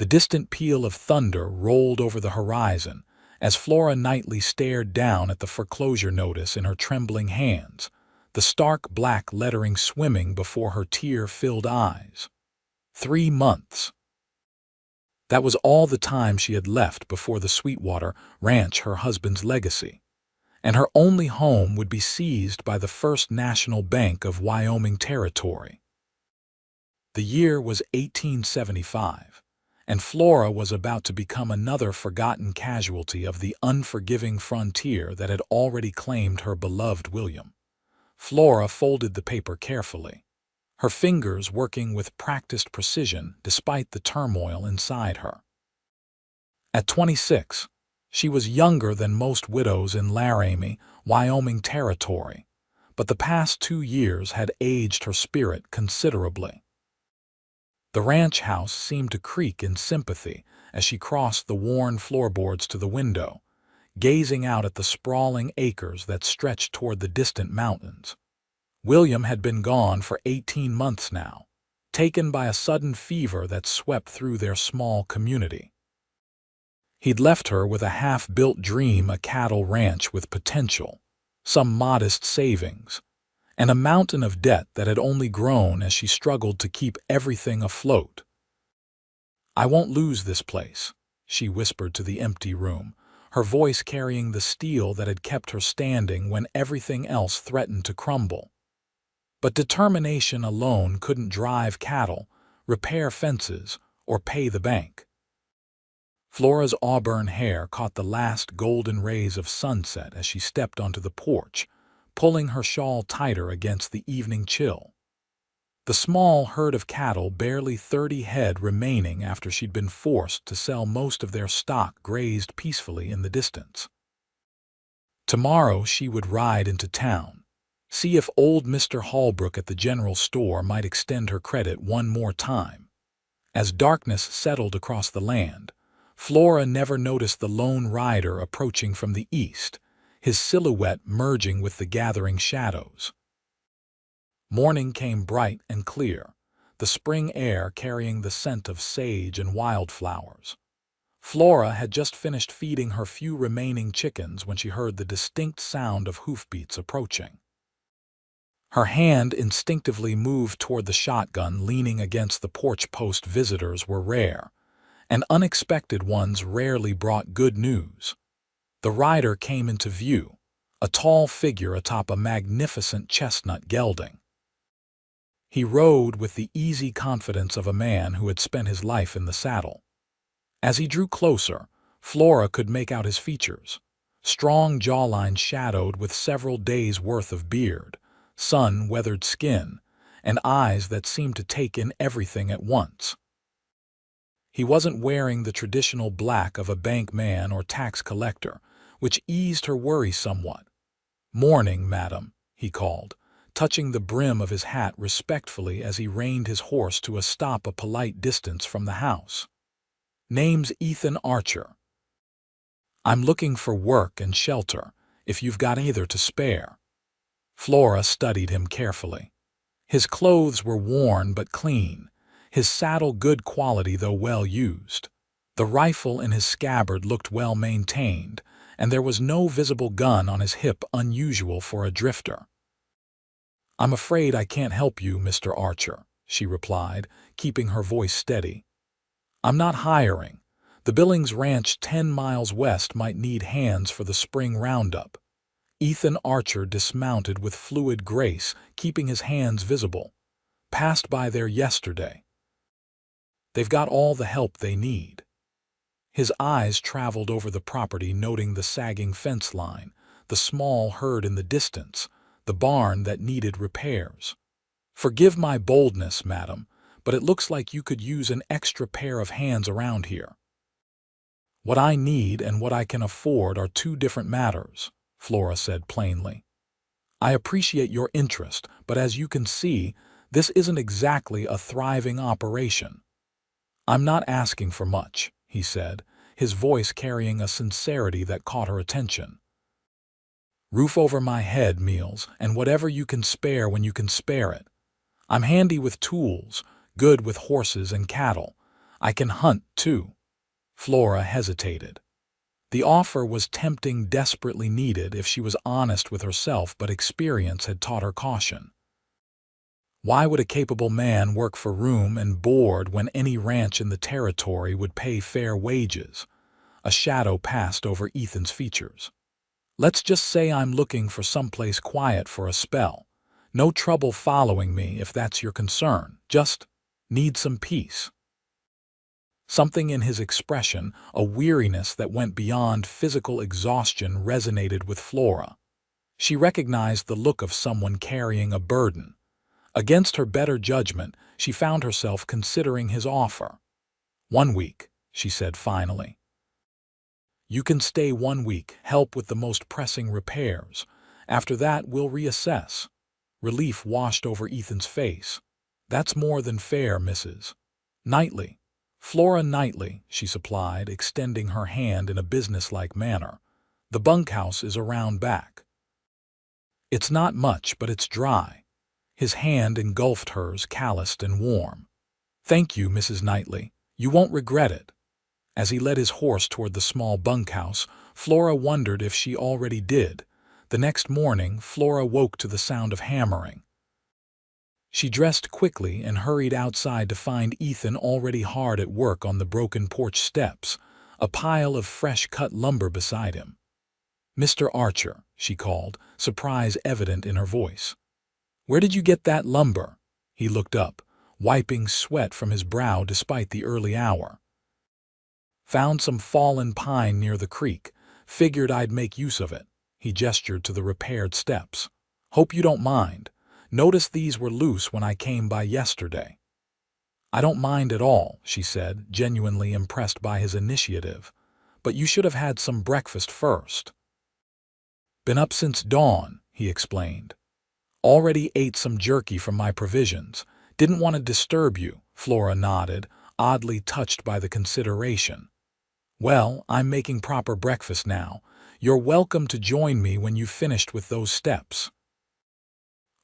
The distant peal of thunder rolled over the horizon as Flora Knightley stared down at the foreclosure notice in her trembling hands, the stark black lettering swimming before her tear-filled eyes. 3 months. That was all the time she had left before the Sweetwater Ranch, her husband's legacy, and her only home would be seized by the First National Bank of Wyoming Territory. The year was 1875, and Flora was about to become another forgotten casualty of the unforgiving frontier that had already claimed her beloved William. Flora folded the paper carefully, her fingers working with practiced precision despite the turmoil inside her. At 26, she was younger than most widows in Laramie, Wyoming Territory, but the past 2 years had aged her spirit considerably. The ranch house seemed to creak in sympathy as she crossed the worn floorboards to the window, gazing out at the sprawling acres that stretched toward the distant mountains. William had been gone for 18 months now, taken by a sudden fever that swept through their small community. He'd left her with a half-built dream, a cattle ranch with potential, some modest savings, and a mountain of debt that had only grown as she struggled to keep everything afloat. "I won't lose this place," she whispered to the empty room, her voice carrying the steel that had kept her standing when everything else threatened to crumble. But determination alone couldn't drive cattle, repair fences, or pay the bank. Flora's auburn hair caught the last golden rays of sunset as she stepped onto the porch, pulling her shawl tighter against the evening chill. The small herd of cattle, barely 30 head remaining after she'd been forced to sell most of their stock, grazed peacefully in the distance. Tomorrow she would ride into town, see if old Mr. Holbrook at the general store might extend her credit one more time. As darkness settled across the land, Flora never noticed the lone rider approaching from the east, his silhouette merging with the gathering shadows. Morning came bright and clear, the spring air carrying the scent of sage and wildflowers. Flora had just finished feeding her few remaining chickens when she heard the distinct sound of hoofbeats approaching. Her hand instinctively moved toward the shotgun leaning against the porch post. Visitors were rare, and unexpected ones rarely brought good news. The rider came into view, a tall figure atop a magnificent chestnut gelding. He rode with the easy confidence of a man who had spent his life in the saddle. As he drew closer, Flora could make out his features, strong jawline shadowed with several days' worth of beard, sun-weathered skin, and eyes that seemed to take in everything at once. He wasn't wearing the traditional black of a bank man or tax collector, which eased her worry somewhat. "Morning, madam," he called, touching the brim of his hat respectfully as he reined his horse to a stop a polite distance from the house. "Name's Ethan Archer. I'm looking for work and shelter, if you've got either to spare." Flora studied him carefully. His clothes were worn but clean, his saddle good quality though well used. The rifle in his scabbard looked well maintained, and there was no visible gun on his hip, unusual for a drifter. "I'm afraid I can't help you, Mr. Archer," she replied, keeping her voice steady. "I'm not hiring. The Billings Ranch 10 miles west might need hands for the spring roundup." Ethan Archer dismounted with fluid grace, keeping his hands visible. "Passed by there yesterday. They've got all the help they need." His eyes traveled over the property, noting the sagging fence line, the small herd in the distance, the barn that needed repairs. "Forgive my boldness, madam, but it looks like you could use an extra pair of hands around here." "What I need and what I can afford are 2 different matters," Flora said plainly. "I appreciate your interest, but as you can see, this isn't exactly a thriving operation." "I'm not asking for much," he said, his voice carrying a sincerity that caught her attention. "Roof over my head, meals, and whatever you can spare when you can spare it. I'm handy with tools, good with horses and cattle. I can hunt, too. Flora hesitated. The offer was tempting, desperately needed if she was honest with herself, but experience had taught her caution. Why would a capable man work for room and board when any ranch in the territory would pay fair wages? A shadow passed over Ethan's features. Let's just say I'm looking for someplace quiet for a spell. No trouble following me if that's your concern. Just need some peace. Something in his expression, a weariness that went beyond physical exhaustion, resonated with Flora. She recognized the look of someone carrying a burden. Against her better judgment, she found herself considering his offer. 1 week, she said finally. You can stay 1 week, help with the most pressing repairs. After that, we'll reassess. Relief washed over Ethan's face. That's more than fair, Mrs. Knightley. Flora Knightley, she supplied, extending her hand in a businesslike manner. The bunkhouse is around back. It's not much, but it's dry. His hand engulfed hers, calloused and warm. Thank you, Mrs. Knightley. You won't regret it. As he led his horse toward the small bunkhouse, Flora wondered if she already did. The next morning, Flora woke to the sound of hammering. She dressed quickly and hurried outside to find Ethan already hard at work on the broken porch steps, a pile of fresh-cut lumber beside him. Mr. Archer, she called, surprise evident in her voice. Where did you get that lumber? He looked up, wiping sweat from his brow despite the early hour. Found some fallen pine near the creek. Figured I'd make use of it. He gestured to the repaired steps. Hope you don't mind. Noticed these were loose when I came by yesterday. I don't mind at all, she said, genuinely impressed by his initiative. But you should have had some breakfast first. Been up since dawn, he explained. Already ate some jerky from my provisions. Didn't want to disturb you, Flora nodded, oddly touched by the consideration. Well, I'm making proper breakfast now. You're welcome to join me when you've finished with those steps.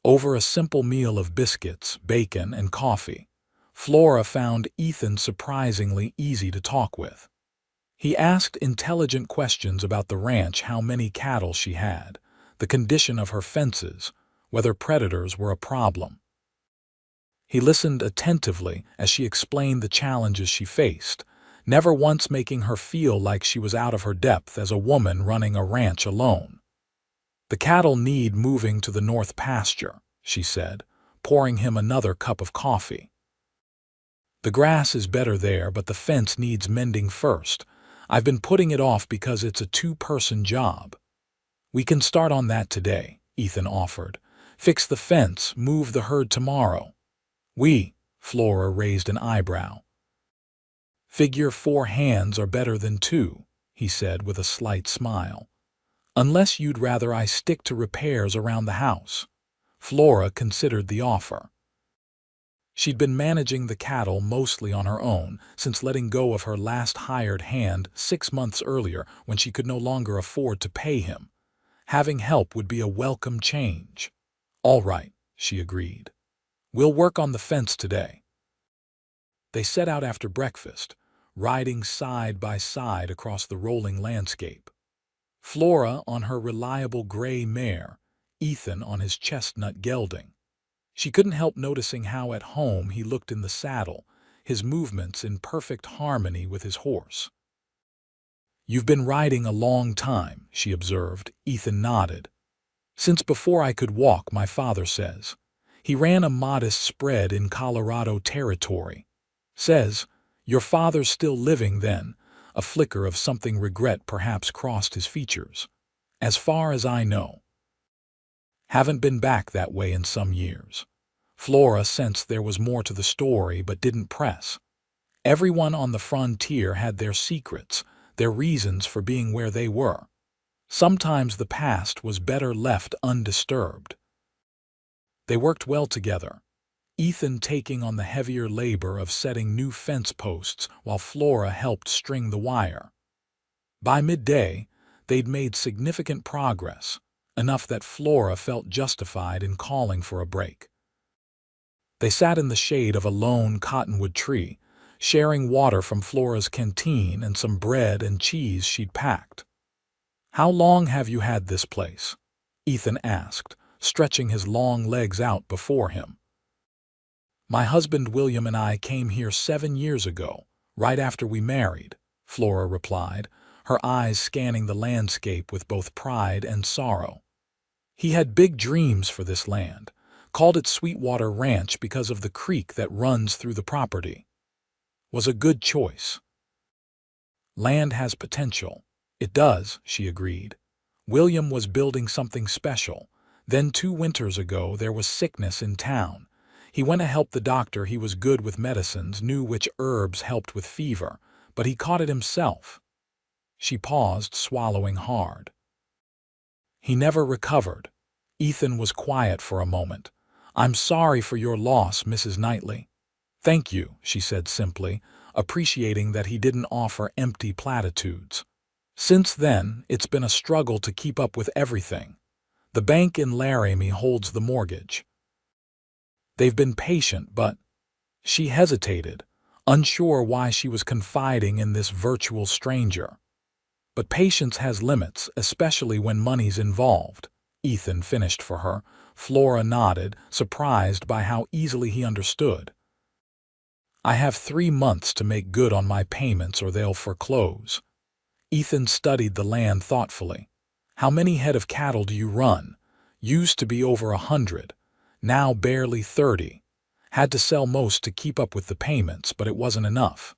Over a simple meal of biscuits, bacon, and coffee, Flora found Ethan surprisingly easy to talk with. He asked intelligent questions about the ranch, how many cattle she had, the condition of her fences, whether predators were a problem. He listened attentively as she explained the challenges she faced, never once making her feel like she was out of her depth as a woman running a ranch alone. The cattle need moving to the north pasture, she said, pouring him another cup of coffee. The grass is better there, but the fence needs mending first. I've been putting it off because it's a two-person job. We can start on that today, Ethan offered. Fix the fence, move the herd tomorrow. Flora raised an eyebrow. Figure 4 hands are better than 2, he said with a slight smile. Unless you'd rather I stick to repairs around the house. Flora considered the offer. She'd been managing the cattle mostly on her own since letting go of her last hired hand 6 months earlier when she could no longer afford to pay him. Having help would be a welcome change. All right, she agreed. We'll work on the fence today. They set out after breakfast, riding side by side across the rolling landscape. Flora on her reliable gray mare, Ethan on his chestnut gelding. She couldn't help noticing how at home he looked in the saddle, his movements in perfect harmony with his horse. You've been riding a long time, she observed. Ethan nodded. Since before I could walk, my father says. He ran a modest spread in Colorado Territory. Says, your father's still living then. A flicker of something regret perhaps crossed his features. As far as I know. Haven't been back that way in some years. Flora sensed there was more to the story but didn't press. Everyone on the frontier had their secrets, their reasons for being where they were. Sometimes the past was better left undisturbed. They worked well together, Ethan taking on the heavier labor of setting new fence posts while Flora helped string the wire. By midday, they'd made significant progress, enough that Flora felt justified in calling for a break. They sat in the shade of a lone cottonwood tree, sharing water from Flora's canteen and some bread and cheese she'd packed. "How long have you had this place?" Ethan asked, stretching his long legs out before him. "My husband William and I came here 7 years ago, right after we married," Flora replied, her eyes scanning the landscape with both pride and sorrow. "He had big dreams for this land, called it Sweetwater Ranch because of the creek that runs through the property. Was a good choice. Land has potential." "It does," she agreed. "William was building something special. Then 2 winters ago there was sickness in town. He went to help the doctor. He was good with medicines, knew which herbs helped with fever, but he caught it himself." She paused, swallowing hard. "He never recovered." Ethan was quiet for a moment. "I'm sorry for your loss, Mrs. Knightley." "Thank you," she said simply, appreciating that he didn't offer empty platitudes. "Since then, it's been a struggle to keep up with everything. The bank in Laramie holds the mortgage. They've been patient, but—" She hesitated, unsure why she was confiding in this virtual stranger. "But patience has limits, especially when money's involved," Ethan finished for her. Flora nodded, surprised by how easily he understood. "I have 3 months to make good on my payments or they'll foreclose." Ethan studied the land thoughtfully. "How many head of cattle do you run?" "Used to be over 100. Now barely 30. Had to sell most to keep up with the payments, but it wasn't enough."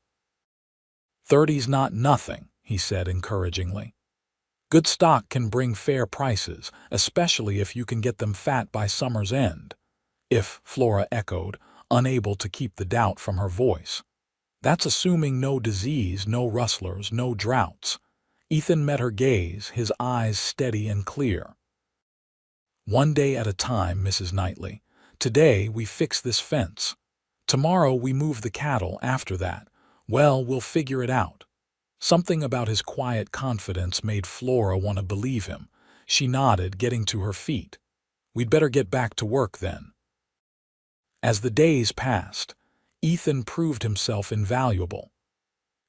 "30's not nothing," he said encouragingly. "Good stock can bring fair prices, especially if you can get them fat by summer's end." "If," Flora echoed, unable to keep the doubt from her voice. "That's assuming no disease, no rustlers, no droughts." Ethan met her gaze, his eyes steady and clear. "One day at a time, Mrs. Knightley. Today we fix this fence. Tomorrow we move the cattle. After that, well, we'll figure it out." Something about his quiet confidence made Flora want to believe him. She nodded, getting to her feet. "We'd better get back to work then." As the days passed, Ethan proved himself invaluable.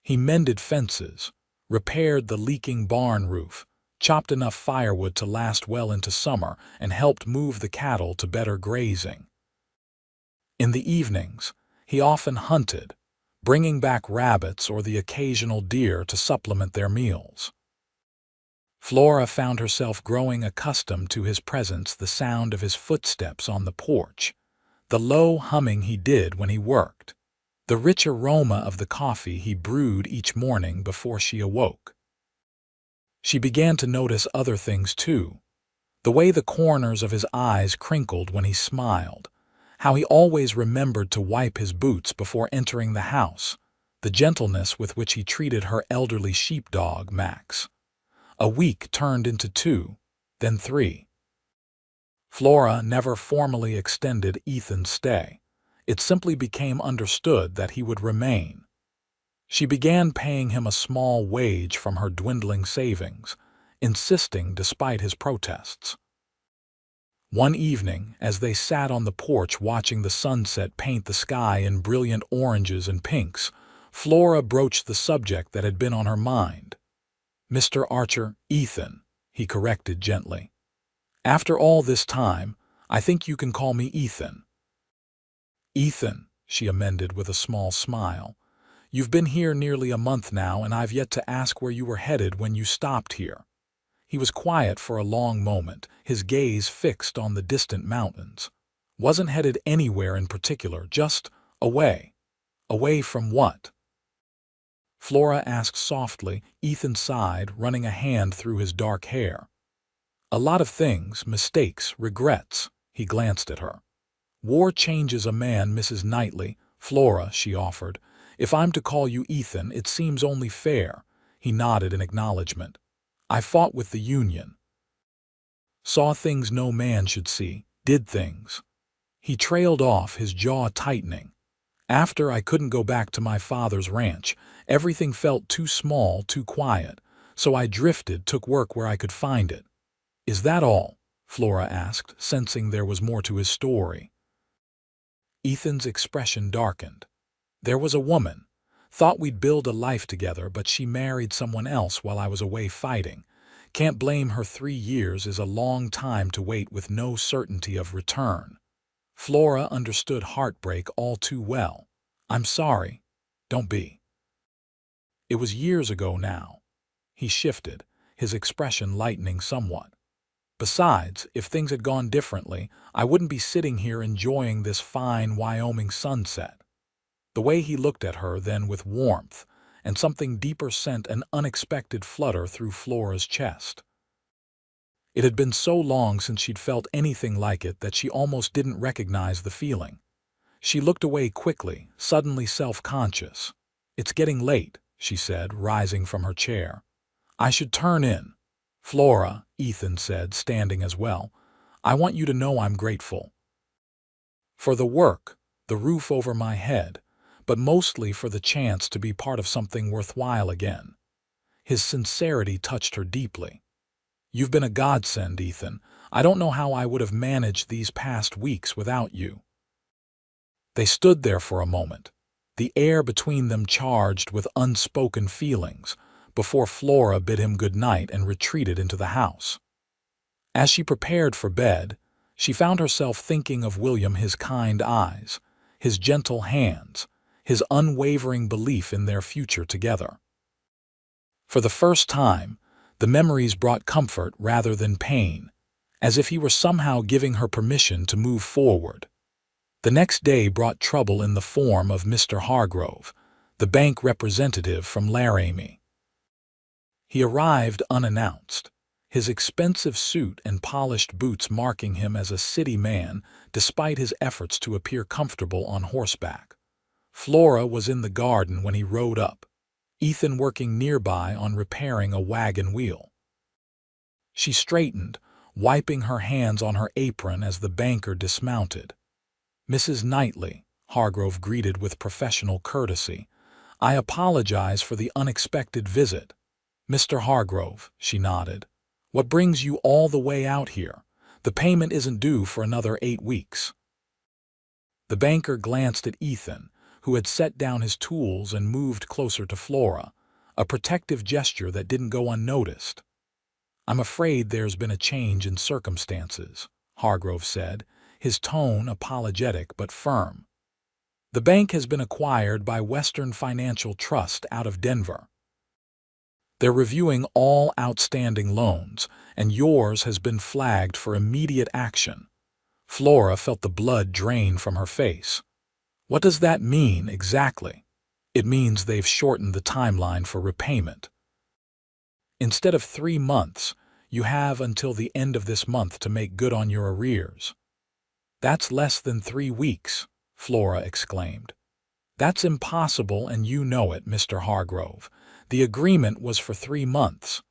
He mended fences, repaired the leaking barn roof, chopped enough firewood to last well into summer, and helped move the cattle to better grazing. In the evenings, he often hunted, bringing back rabbits or the occasional deer to supplement their meals. Flora found herself growing accustomed to his presence, the sound of his footsteps on the porch, the low humming he did when he worked, the rich aroma of the coffee he brewed each morning before she awoke. She began to notice other things too, the way the corners of his eyes crinkled when he smiled, how he always remembered to wipe his boots before entering the house, the gentleness with which he treated her elderly sheepdog, Max. A week turned into 2, then 3. Flora never formally extended Ethan's stay. It simply became understood that he would remain. She began paying him a small wage from her dwindling savings, insisting despite his protests. One evening, as they sat on the porch watching the sunset paint the sky in brilliant oranges and pinks, Flora broached the subject that had been on her mind. "Mr. Archer, Ethan," he corrected gently. "After all this time, I think you can call me Ethan." "Ethan," she amended with a small smile. "You've been here nearly a month now, and I've yet to ask where you were headed when you stopped here." He was quiet for a long moment, his gaze fixed on the distant mountains. "Wasn't headed anywhere in particular, just away." "Away from what?" Flora asked softly. Ethan sighed, running a hand through his dark hair. "A lot of things, mistakes, regrets." He glanced at her. "War changes a man, Mrs. Knightley." "Flora," she offered. "If I'm to call you Ethan, it seems only fair." He nodded in acknowledgement. "I fought with the Union. Saw things no man should see, did things." He trailed off, his jaw tightening. "After, I couldn't go back to my father's ranch. Everything felt too small, too quiet. So I drifted, took work where I could find it." "Is that all?" Flora asked, sensing there was more to his story. Ethan's expression darkened. "There was a woman. Thought we'd build a life together, but she married someone else while I was away fighting. Can't blame her. 3 years is a long time to wait with no certainty of return. Flora understood heartbreak all too well. I'm sorry. Don't be. It was years ago now. He shifted, his expression lightening somewhat. Besides, if things had gone differently, I wouldn't be sitting here enjoying this fine Wyoming sunset. The way he looked at her then with warmth, and something deeper sent an unexpected flutter through Flora's chest. It had been so long since she'd felt anything like it that she almost didn't recognize the feeling. She looked away quickly, suddenly self-conscious. "It's getting late," she said, rising from her chair. "I should turn in." "Flora," Ethan said, standing as well, "I want you to know I'm grateful. For the work, the roof over my head, but mostly for the chance to be part of something worthwhile again." His sincerity touched her deeply. "You've been a godsend, Ethan. I don't know how I would have managed these past weeks without you." They stood there for a moment, the air between them charged with unspoken feelings, before Flora bid him good night and retreated into the house. As she prepared for bed, she found herself thinking of William, his kind eyes, his gentle hands, his unwavering belief in their future together. For the first time, the memories brought comfort rather than pain, as if he were somehow giving her permission to move forward. The next day brought trouble in the form of Mr. Hargrove, the bank representative from Laramie. He arrived unannounced, his expensive suit and polished boots marking him as a city man despite his efforts to appear comfortable on horseback. Flora was in the garden when he rode up, Ethan working nearby on repairing a wagon wheel. She straightened, wiping her hands on her apron as the banker dismounted. "Mrs. Knightley," Hargrove greeted with professional courtesy, "I apologize for the unexpected visit." "Mr. Hargrove," she nodded, "what brings you all the way out here? The payment isn't due for another 8 weeks. The banker glanced at Ethan, who had set down his tools and moved closer to Flora, a protective gesture that didn't go unnoticed. "I'm afraid there's been a change in circumstances," Hargrove said, his tone apologetic but firm. "The bank has been acquired by Western Financial Trust out of Denver. They're reviewing all outstanding loans, and yours has been flagged for immediate action." Flora felt the blood drain from her face. "What does that mean exactly?" "It means they've shortened the timeline for repayment. Instead of 3 months, you have until the end of this month to make good on your arrears." "That's less than 3 weeks," Flora exclaimed. "That's impossible, and you know it, Mr. Hargrove. The agreement was for 3 months.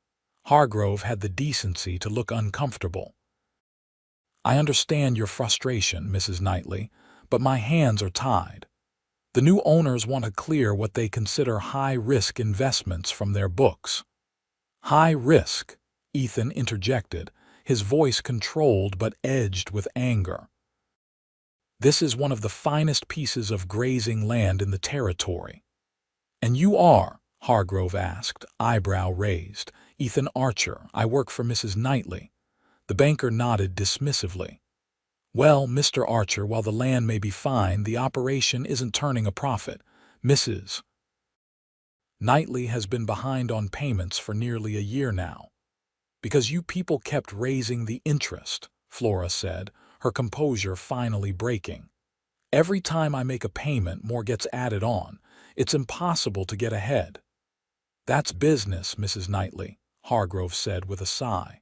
Hargrove had the decency to look uncomfortable. "I understand your frustration, Mrs. Knightley, but my hands are tied. The new owners want to clear what they consider high-risk investments from their books." "High risk," Ethan interjected, his voice controlled but edged with anger. "This is one of the finest pieces of grazing land in the territory." "And you are?" Hargrove asked, eyebrow raised. "Ethan Archer. I work for Mrs. Knightley." The banker nodded dismissively. "Well, Mr. Archer, while the land may be fine, the operation isn't turning a profit. Mrs. Knightley has been behind on payments for nearly a year now." "Because you people kept raising the interest," Flora said, her composure finally breaking. "Every time I make a payment, more gets added on. It's impossible to get ahead." "That's business, Mrs. Knightley," Hargrove said with a sigh.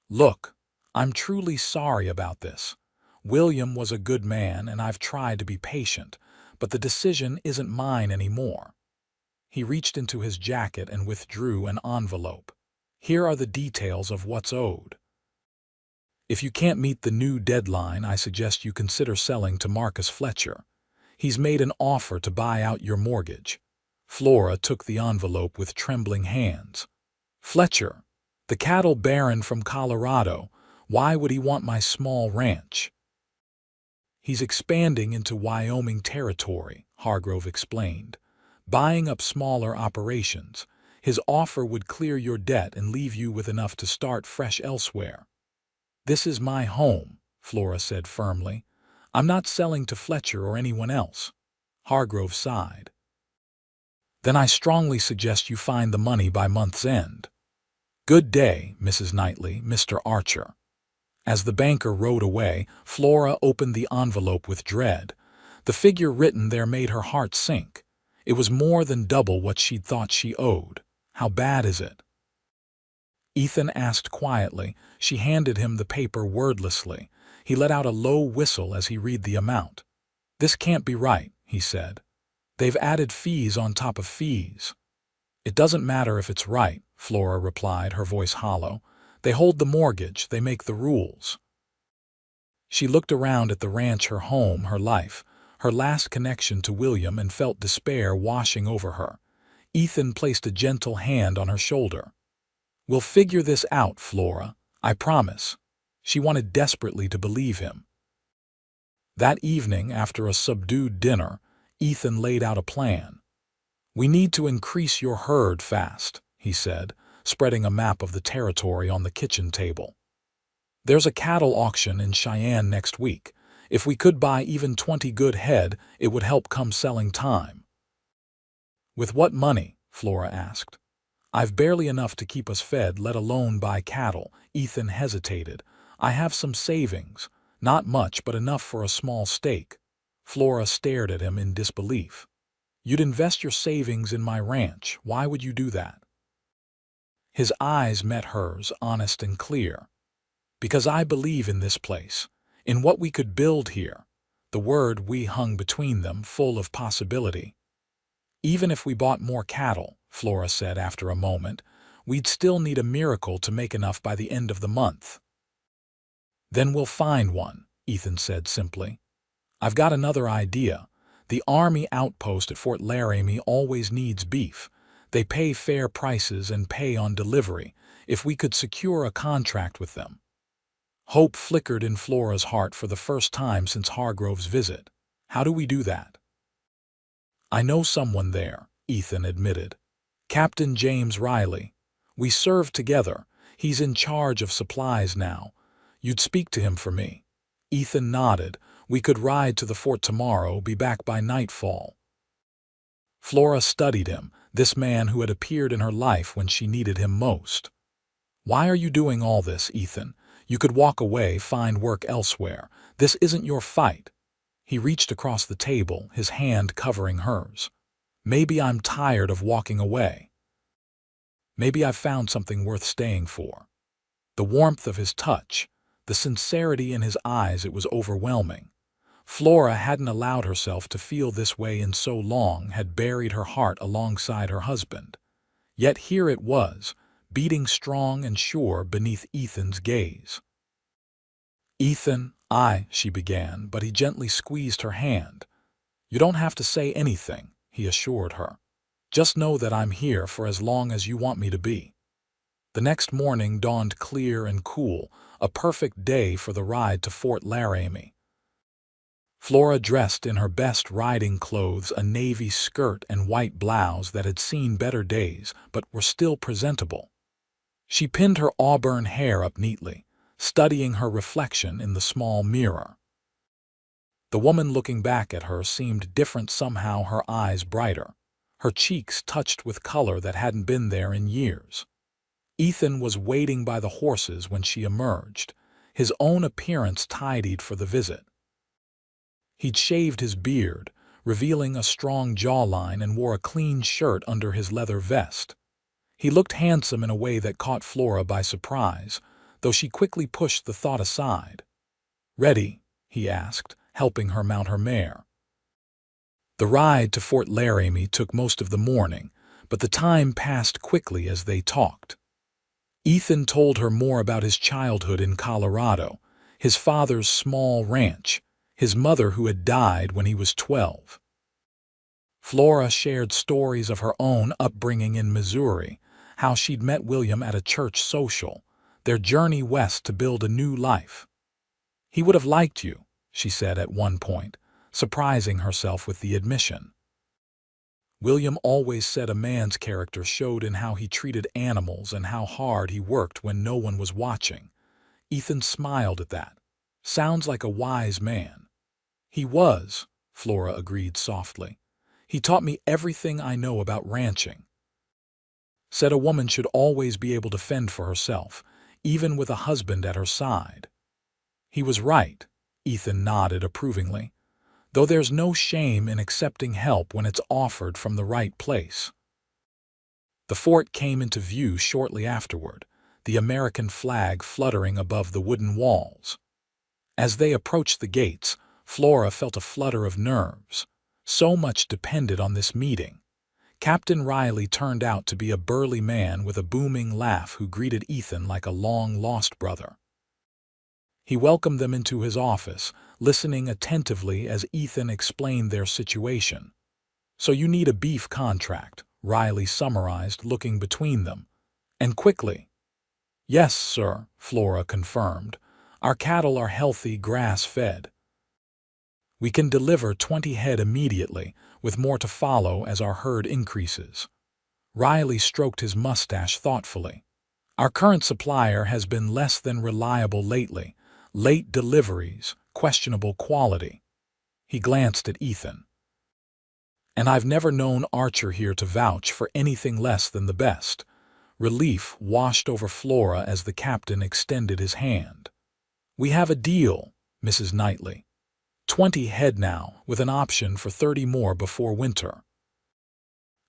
"Look, I'm truly sorry about this. William was a good man, and I've tried to be patient, but the decision isn't mine anymore." He reached into his jacket and withdrew an envelope. "Here are the details of what's owed. If you can't meet the new deadline, I suggest you consider selling to Marcus Fletcher. He's made an offer to buy out your mortgage." Flora took the envelope with trembling hands. "Fletcher, the cattle baron from Colorado, why would he want my small ranch?" "He's expanding into Wyoming territory," Hargrove explained. buying up smaller operations. His offer would clear your debt and leave you with enough to start fresh elsewhere. "This is my home," Flora said firmly. "I'm not selling to Fletcher or anyone else." Hargrove sighed. "Then I strongly suggest you find the money by month's end." "Good day, Mrs. Knightley, Mr. Archer." As the banker rode away, Flora opened the envelope with dread. The figure written there made her heart sink. It was more than double what she'd thought she owed. "How bad is it?" Ethan asked quietly. She handed him the paper wordlessly. He let out a low whistle as he read the amount. "This can't be right," he said. "They've added fees on top of fees." "It doesn't matter if it's right," Flora replied, her voice hollow. "They hold the mortgage, they make the rules." She looked around at the ranch, her home, her life, her last connection to William, and felt despair washing over her. Ethan placed a gentle hand on her shoulder. "We'll figure this out, Flora. I promise." She wanted desperately to believe him. That evening, after a subdued dinner, Ethan laid out a plan. "We need to increase your herd fast," he said, spreading a map of the territory on the kitchen table. "There's a cattle auction in Cheyenne next week. If we could buy even 20 good head, it would help come selling time." "With what money?" Flora asked. "I've barely enough to keep us fed, let alone buy cattle." Ethan hesitated. "I have some savings. Not much, but enough for a small stake." Flora stared at him in disbelief. "You'd invest your savings in my ranch. Why would you do that?" His eyes met hers, honest and clear. "Because I believe in this place, in what we could build here." The word "we" hung between them, full of possibility. "Even if we bought more cattle," Flora said after a moment, "we'd still need a miracle to make enough by the end of the month." "Then we'll find one," Ethan said simply. "I've got another idea. The Army outpost at Fort Laramie always needs beef. They pay fair prices and pay on delivery. If we could secure a contract with them." Hope flickered in Flora's heart for the first time since Hargrove's visit. "How do we do that?" "I know someone there," Ethan admitted. "Captain James Riley. We served together. He's in charge of supplies now. You'd speak to him for me." Ethan nodded. "We could ride to the fort tomorrow, be back by nightfall." Flora studied him, this man who had appeared in her life when she needed him most. "Why are you doing all this, Ethan? You could walk away, find work elsewhere. This isn't your fight." He reached across the table, his hand covering hers. "Maybe I'm tired of walking away. Maybe I've found something worth staying for." The warmth of his touch, the sincerity in his eyes, it was overwhelming. Flora hadn't allowed herself to feel this way in so long, had buried her heart alongside her husband. Yet here it was, beating strong and sure beneath Ethan's gaze. "Ethan, she began, but he gently squeezed her hand. "You don't have to say anything," he assured her. "Just know that I'm here for as long as you want me to be." The next morning dawned clear and cool, a perfect day for the ride to Fort Laramie. Flora dressed in her best riding clothes, a navy skirt and white blouse that had seen better days but were still presentable. She pinned her auburn hair up neatly, studying her reflection in the small mirror. The woman looking back at her seemed different somehow, her eyes brighter, her cheeks touched with color that hadn't been there in years. Ethan was waiting by the horses when she emerged, his own appearance tidied for the visit. He'd shaved his beard, revealing a strong jawline, and wore a clean shirt under his leather vest. He looked handsome in a way that caught Flora by surprise, though she quickly pushed the thought aside. "Ready?" he asked, helping her mount her mare. The ride to Fort Laramie took most of the morning, but the time passed quickly as they talked. Ethan told her more about his childhood in Colorado, his father's small ranch, his mother who had died when he was 12. Flora shared stories of her own upbringing in Missouri, how she'd met William at a church social, their journey west to build a new life. "He would have liked you," she said at one point, surprising herself with the admission. William always said a man's character showed in how he treated animals and how hard he worked when no one was watching. Ethan smiled at that. Sounds like a wise man. He was, Flora agreed softly. He taught me everything I know about ranching. Said a woman should always be able to fend for herself, even with a husband at her side. He was right, Ethan nodded approvingly, though there's no shame in accepting help when it's offered from the right place. The fort came into view shortly afterward, the American flag fluttering above the wooden walls. As they approached the gates, Flora felt a flutter of nerves. So much depended on this meeting. Captain Riley turned out to be a burly man with a booming laugh who greeted Ethan like a long-lost brother. He welcomed them into his office, listening attentively as Ethan explained their situation. "So you need a beef contract," Riley summarized, looking between them. "And quickly." "Yes, sir," Flora confirmed. "Our cattle are healthy, grass-fed. We can deliver 20 head immediately, with more to follow as our herd increases." Riley stroked his mustache thoughtfully. "Our current supplier has been less than reliable lately. Late deliveries, questionable quality." He glanced at Ethan. "And I've never known Archer here to vouch for anything less than the best." Relief washed over Flora as the captain extended his hand. "We have a deal, Mrs. Knightley. 20 head now, with an option for 30 more before winter."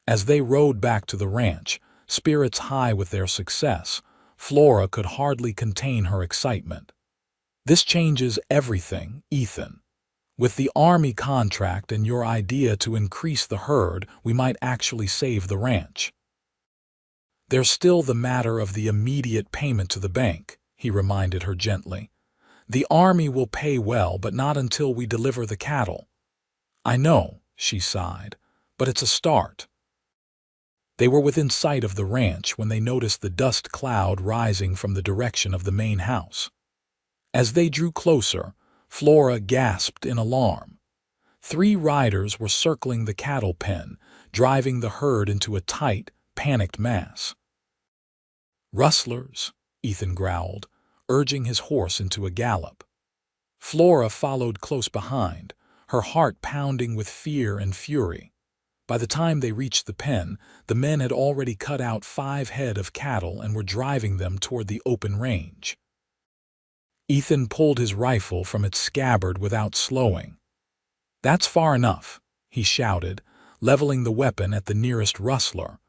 As they rode back to the ranch, spirits high with their success, Flora could hardly contain her excitement. "This changes everything, Ethan. With the Army contract and your idea to increase the herd, we might actually save the ranch." "There's still the matter of the immediate payment to the bank," he reminded her gently. "The Army will pay well, but not until we deliver the cattle." "I know," she sighed, "but it's a start." They were within sight of the ranch when they noticed the dust cloud rising from the direction of the main house. As they drew closer, Flora gasped in alarm. 3 riders were circling the cattle pen, driving the herd into a tight, panicked mass. "Rustlers," Ethan growled, urging his horse into a gallop. Flora followed close behind, her heart pounding with fear and fury. By the time they reached the pen, the men had already cut out 5 head of cattle and were driving them toward the open range. Ethan pulled his rifle from its scabbard without slowing. "That's far enough," he shouted, leveling the weapon at the nearest rustler.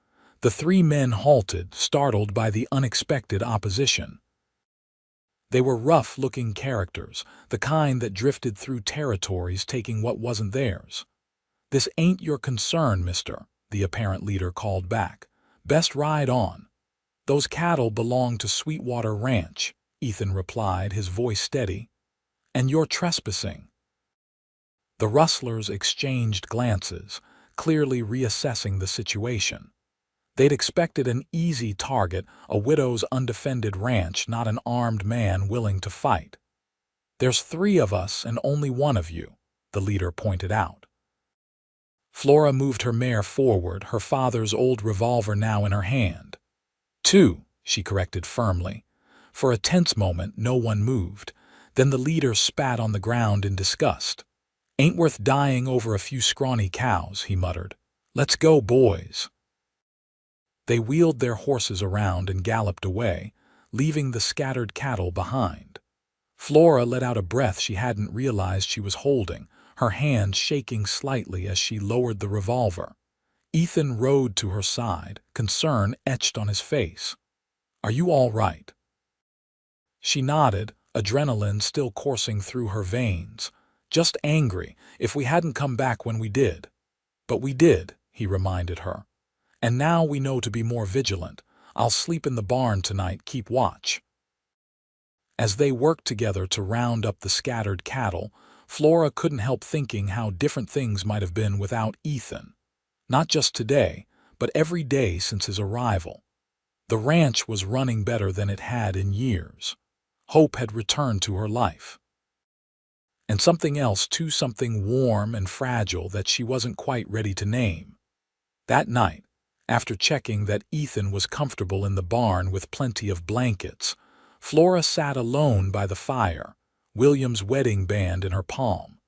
The 3 men halted, startled by the unexpected opposition. They were rough-looking characters, the kind that drifted through territories taking what wasn't theirs. "This ain't your concern, mister," the apparent leader called back. "Best ride on." "Those cattle belong to Sweetwater Ranch," Ethan replied, his voice steady. "And you're trespassing." The rustlers exchanged glances, clearly reassessing the situation. They'd expected an easy target, a widow's undefended ranch, not an armed man willing to fight. "There's 3 of us and only 1 of you," the leader pointed out. Flora moved her mare forward, her father's old revolver now in her hand. 2, she corrected firmly. For a tense moment, no one moved. Then the leader spat on the ground in disgust. "Ain't worth dying over a few scrawny cows," he muttered. "Let's go, boys." They wheeled their horses around and galloped away, leaving the scattered cattle behind. Flora let out a breath she hadn't realized she was holding, her hand shaking slightly as she lowered the revolver. Ethan rode to her side, concern etched on his face. "Are you all right?" She nodded, adrenaline still coursing through her veins. "Just angry, if we hadn't come back when we did." "But we did," he reminded her. "And now we know to be more vigilant. I'll sleep in the barn tonight, keep watch." As they worked together to round up the scattered cattle, Flora couldn't help thinking how different things might have been without Ethan. Not just today, but every day since his arrival. The ranch was running better than it had in years. Hope had returned to her life. And something else too, something warm and fragile that she wasn't quite ready to name. That night, after checking that Ethan was comfortable in the barn with plenty of blankets, Flora sat alone by the fire, William's wedding band in her palm.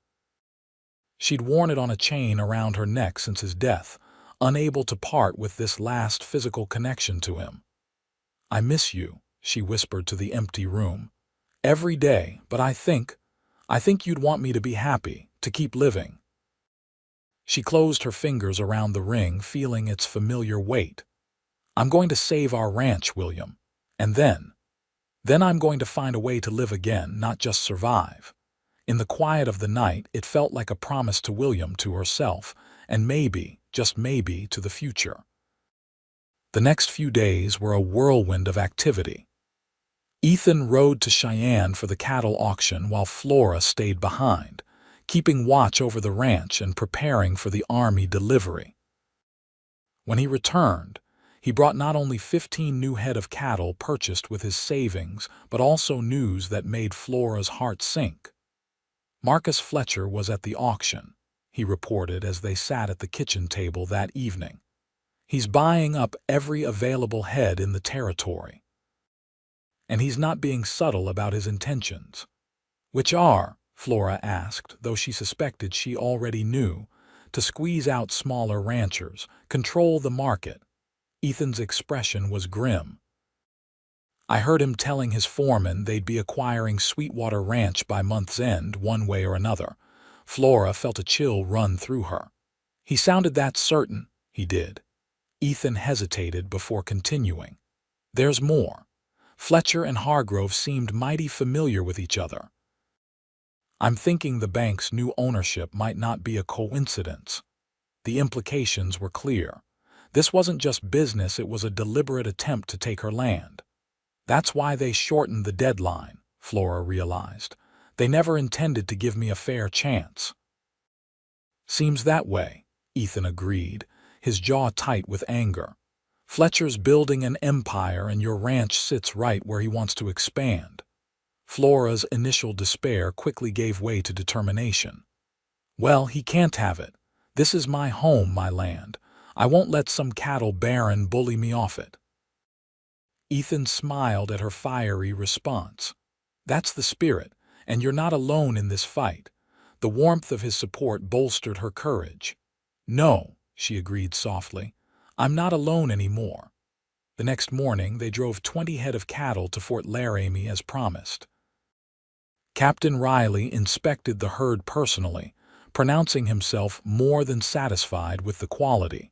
She'd worn it on a chain around her neck since his death, unable to part with this last physical connection to him. "I miss you," she whispered to the empty room. "Every day, but I think you'd want me to be happy, to keep living." She closed her fingers around the ring, feeling its familiar weight. "I'm going to save our ranch, William. And then I'm going to find a way to live again, not just survive." In the quiet of the night, it felt like a promise to William, to herself, and maybe, just maybe, to the future. The next few days were a whirlwind of activity. Ethan rode to Cheyenne for the cattle auction while Flora stayed behind, keeping watch over the ranch and preparing for the army delivery. When he returned, he brought not only 15 new head of cattle purchased with his savings, but also news that made Flora's heart sink. Marcus Fletcher was at the auction, he reported as they sat at the kitchen table that evening. "He's buying up every available head in the territory. And he's not being subtle about his intentions." "Which are?" Flora asked, though she suspected she already knew. "To squeeze out smaller ranchers, control the market." Ethan's expression was grim. "I heard him telling his foreman they'd be acquiring Sweetwater Ranch by month's end, one way or another." Flora felt a chill run through her. "He sounded that certain." "He did." Ethan hesitated before continuing. "There's more. Fletcher and Hargrove seemed mighty familiar with each other. I'm thinking the bank's new ownership might not be a coincidence." The implications were clear. This wasn't just business, it was a deliberate attempt to take her land. "That's why they shortened the deadline," Flora realized. "They never intended to give me a fair chance." "Seems that way," Ethan agreed, his jaw tight with anger. "Fletcher's building an empire and your ranch sits right where he wants to expand." Flora's initial despair quickly gave way to determination. "Well, he can't have it. This is my home, my land. I won't let some cattle baron bully me off it." Ethan smiled at her fiery response. "That's the spirit, and you're not alone in this fight." The warmth of his support bolstered her courage. "No," she agreed softly, "I'm not alone anymore." The next morning, they drove 20 head of cattle to Fort Laramie as promised. Captain Riley inspected the herd personally, pronouncing himself more than satisfied with the quality.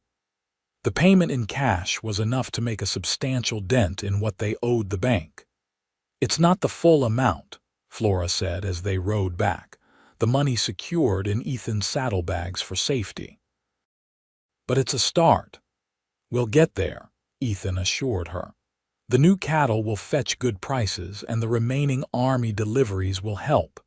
The payment in cash was enough to make a substantial dent in what they owed the bank. "It's not the full amount," Flora said as they rode back, the money secured in Ethan's saddlebags for safety. "But it's a start." "We'll get there," Ethan assured her. "The new cattle will fetch good prices, and the remaining army deliveries will help."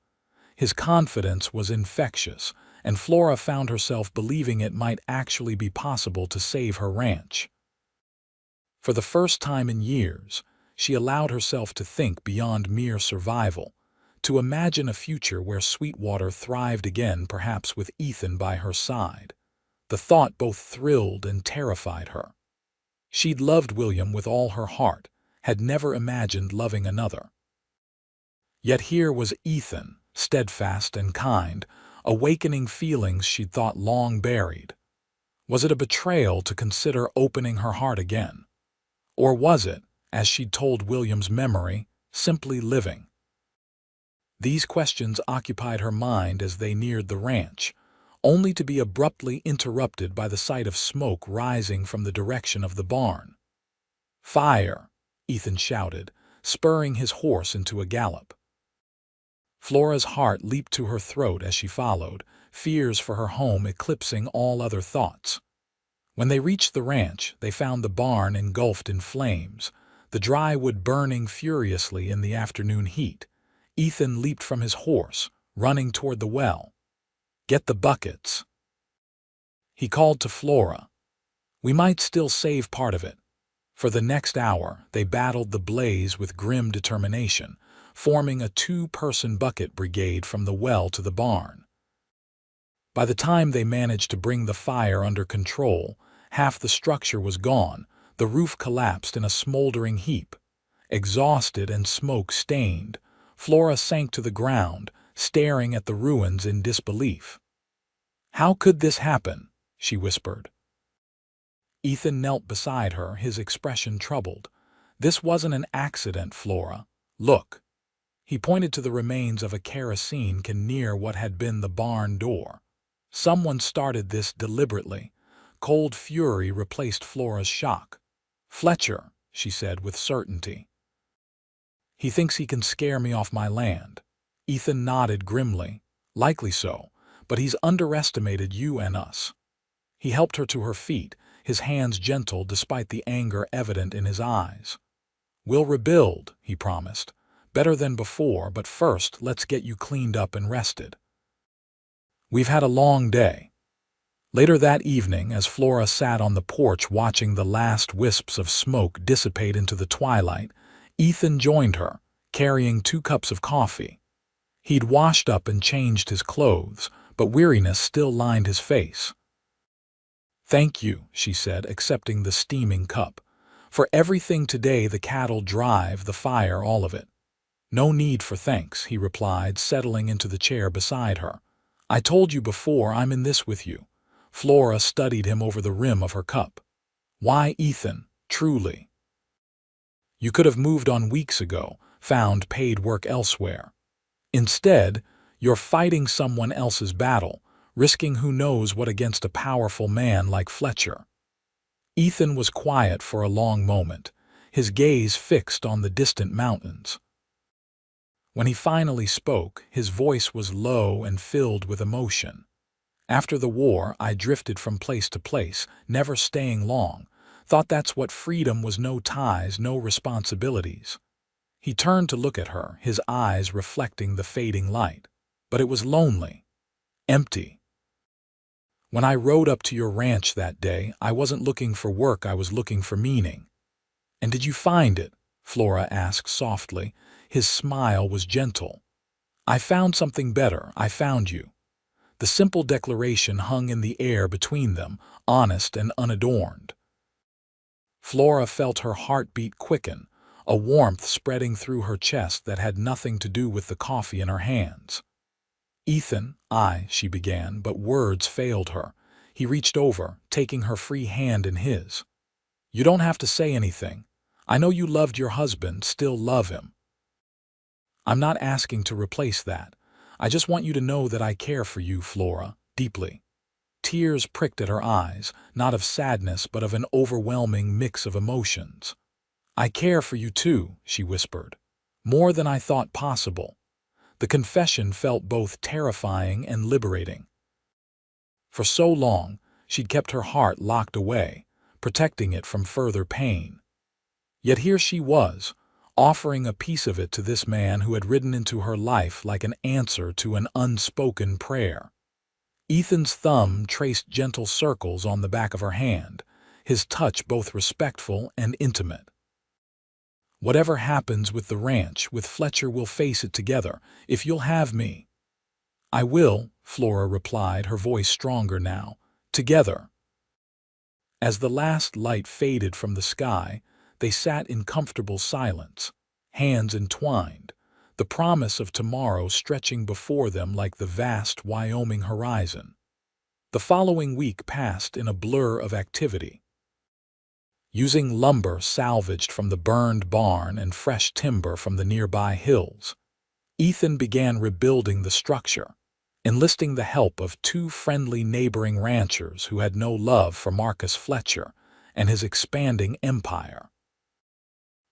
His confidence was infectious, and Flora found herself believing it might actually be possible to save her ranch. For the first time in years, she allowed herself to think beyond mere survival, to imagine a future where Sweetwater thrived again, perhaps with Ethan by her side. The thought both thrilled and terrified her. She'd loved William with all her heart, had never imagined loving another. Yet here was Ethan, steadfast and kind, awakening feelings she'd thought long buried. Was it a betrayal to consider opening her heart again? Or was it, as she'd told William's memory, simply living? These questions occupied her mind as they neared the ranch, only to be abruptly interrupted by the sight of smoke rising from the direction of the barn. "Fire!" Ethan shouted, spurring his horse into a gallop. Flora's heart leaped to her throat as she followed, fears for her home eclipsing all other thoughts. When they reached the ranch, they found the barn engulfed in flames, the dry wood burning furiously in the afternoon heat. Ethan leaped from his horse, running toward the well. "Get the buckets," he called to Flora. "We might still save part of it." For the next hour, they battled the blaze with grim determination, forming a 2-person bucket brigade from the well to the barn. By the time they managed to bring the fire under control, Half the structure was gone, the roof collapsed in a smoldering heap. Exhausted and smoke-stained, Flora sank to the ground, staring at the ruins in disbelief. "How could this happen?" she whispered. Ethan knelt beside her, his expression troubled. "This wasn't an accident, Flora. Look." He pointed to the remains of a kerosene can near what had been the barn door. "Someone started this deliberately." Cold fury replaced Flora's shock. "Fletcher," she said with certainty. "He thinks he can scare me off my land." Ethan nodded grimly. "Likely so, but he's underestimated you and us." He helped her to her feet, his hands gentle despite the anger evident in his eyes. "We'll rebuild," he promised. "Better than before, but first let's get you cleaned up and rested. We've had a long day." Later that evening, as Flora sat on the porch watching the last wisps of smoke dissipate into the twilight, Ethan joined her, carrying 2 cups of coffee. He'd washed up and changed his clothes, but weariness still lined his face. "Thank you," she said, accepting the steaming cup. "For everything today, the cattle drive, the fire, all of it." "No need for thanks," he replied, settling into the chair beside her. "I told you before, I'm in this with you." Flora studied him over the rim of her cup. "Why, Ethan, truly. You could have moved on weeks ago, found paid work elsewhere. Instead, you're fighting someone else's battle, risking who knows what against a powerful man like Fletcher." Ethan was quiet for a long moment, his gaze fixed on the distant mountains. When he finally spoke, his voice was low and filled with emotion. "After the war, I drifted from place to place, never staying long. Thought that's what freedom was, no ties, no responsibilities." He turned to look at her, his eyes reflecting the fading light. "But it was lonely. Empty. When I rode up to your ranch that day, I wasn't looking for work, I was looking for meaning." "And did you find it?" Flora asked softly. His smile was gentle. "I found something better. I found you." The simple declaration hung in the air between them, honest and unadorned. Flora felt her heartbeat quicken, a warmth spreading through her chest that had nothing to do with the coffee in her hands. "Ethan, she began, but words failed her. He reached over, taking her free hand in his. "You don't have to say anything. I know you loved your husband, still love him. I'm not asking to replace that. I just want you to know that I care for you, Flora, deeply." Tears pricked at her eyes, not of sadness but of an overwhelming mix of emotions. "I care for you too," she whispered. "More than I thought possible." The confession felt both terrifying and liberating. For so long, she'd kept her heart locked away, protecting it from further pain. Yet here she was, offering a piece of it to this man who had ridden into her life like an answer to an unspoken prayer. Ethan's thumb traced gentle circles on the back of her hand, his touch both respectful and intimate. "Whatever happens with the ranch, with Fletcher, we'll face it together, if you'll have me." "I will," Flora replied, her voice stronger now. "Together." As the last light faded from the sky, they sat in comfortable silence, hands entwined, the promise of tomorrow stretching before them like the vast Wyoming horizon. The following week passed in a blur of activity. Using lumber salvaged from the burned barn and fresh timber from the nearby hills, Ethan began rebuilding the structure, enlisting the help of 2 friendly neighboring ranchers who had no love for Marcus Fletcher and his expanding empire.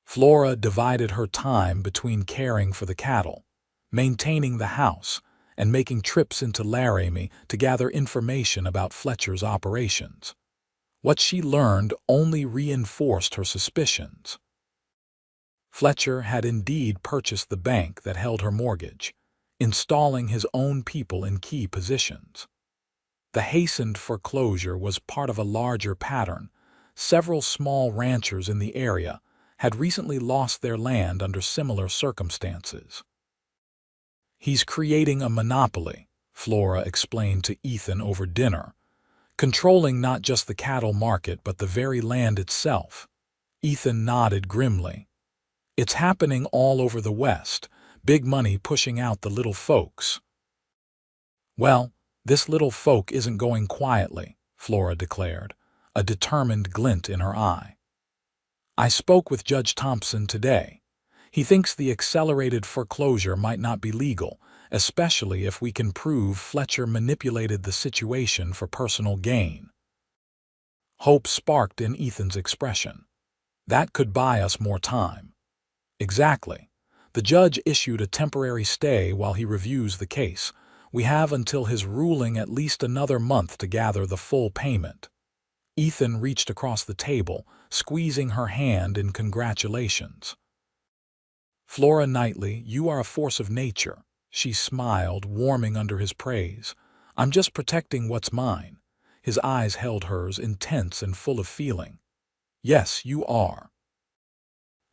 Flora divided her time between caring for the cattle, maintaining the house, and making trips into Laramie to gather information about Fletcher's operations. What she learned only reinforced her suspicions. Fletcher had indeed purchased the bank that held her mortgage, installing his own people in key positions. The hastened foreclosure was part of a larger pattern. Several small ranchers in the area had recently lost their land under similar circumstances. "He's creating a monopoly," Flora explained to Ethan over dinner, controlling not just the cattle market but the very land itself. Ethan nodded grimly. It's happening all over the West, big money pushing out the little folks. Well, this little folk isn't going quietly, Flora declared, a determined glint in her eye. I spoke with Judge Thompson today. He thinks the accelerated foreclosure might not be legal, especially if we can prove Fletcher manipulated the situation for personal gain. Hope sparked in Ethan's expression. That could buy us more time. Exactly. The judge issued a temporary stay while he reviews the case. We have until his ruling at least another month to gather the full payment. Ethan reached across the table, squeezing her hand in congratulations. Flora Knightley, you are a force of nature. She smiled, warming under his praise. I'm just protecting what's mine. His eyes held hers, intense and full of feeling. Yes, you are.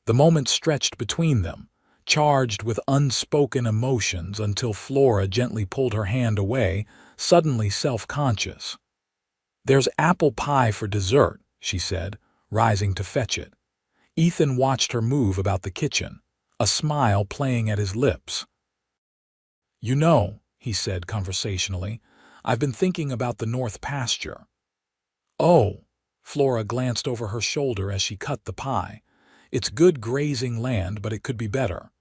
The moment stretched between them, charged with unspoken emotions until Flora gently pulled her hand away, suddenly self-conscious. There's apple pie for dessert, she said, rising to fetch it. Ethan watched her move about the kitchen, a smile playing at his lips. You know, he said conversationally, I've been thinking about the North Pasture. Oh, Flora glanced over her shoulder as she cut the pie. It's good grazing land, but it could be better.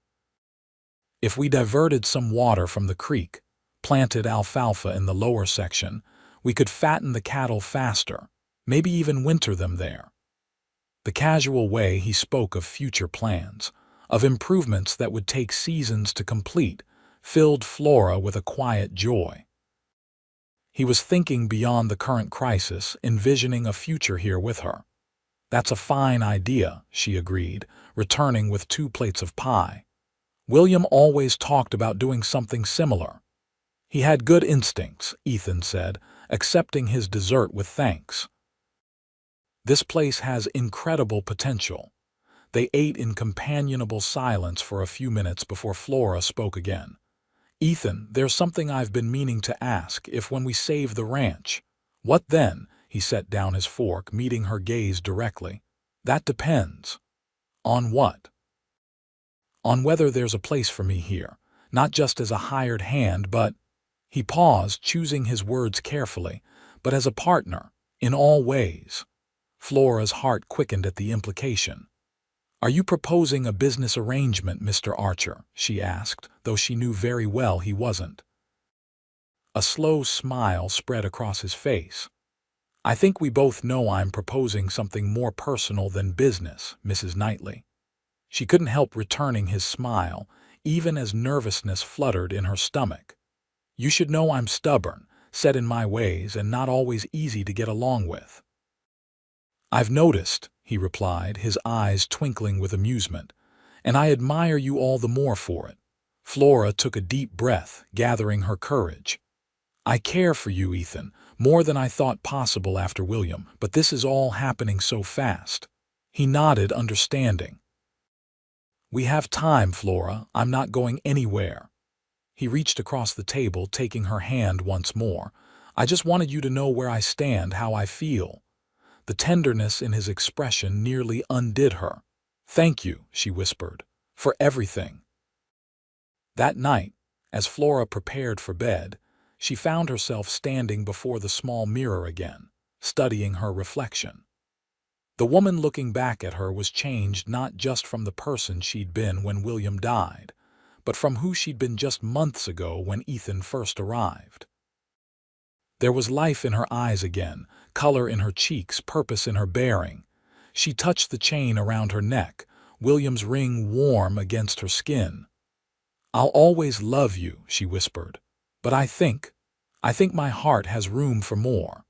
If we diverted some water from the creek, planted alfalfa in the lower section, we could fatten the cattle faster, maybe even winter them there. The casual way he spoke of future plans, of improvements that would take seasons to complete, filled Flora with a quiet joy. He was thinking beyond the current crisis, envisioning a future here with her. That's a fine idea, she agreed, returning with 2 plates of pie. William always talked about doing something similar. He had good instincts, Ethan said, accepting his dessert with thanks. This place has incredible potential. They ate in companionable silence for a few minutes before Flora spoke again. Ethan, there's something I've been meaning to ask. If when we save the ranch, what then? He set down his fork, meeting her gaze directly. That depends. On what? On whether there's a place for me here, not just as a hired hand, but... He paused, choosing his words carefully, but as a partner, in all ways. Flora's heart quickened at the implication. Are you proposing a business arrangement, Mr. Archer? She asked, though she knew very well he wasn't. A slow smile spread across his face. I think we both know I'm proposing something more personal than business, Mrs. Knightley. She couldn't help returning his smile, even as nervousness fluttered in her stomach. You should know I'm stubborn, set in my ways, and not always easy to get along with. I've noticed, he replied, his eyes twinkling with amusement, and I admire you all the more for it. Flora took a deep breath, gathering her courage. I care for you, Ethan, more than I thought possible after William, but this is all happening so fast. He nodded, understanding. We have time, Flora. I'm not going anywhere. He reached across the table, taking her hand once more. I just wanted you to know where I stand, how I feel. The tenderness in his expression nearly undid her. Thank you, she whispered, for everything. That night, as Flora prepared for bed, she found herself standing before the small mirror again, studying her reflection. The woman looking back at her was changed not just from the person she'd been when William died, but from who she'd been just months ago when Ethan first arrived. There was life in her eyes again, color in her cheeks, purpose in her bearing. She touched the chain around her neck, William's ring warm against her skin. I'll always love you, she whispered, but I think my heart has room for more.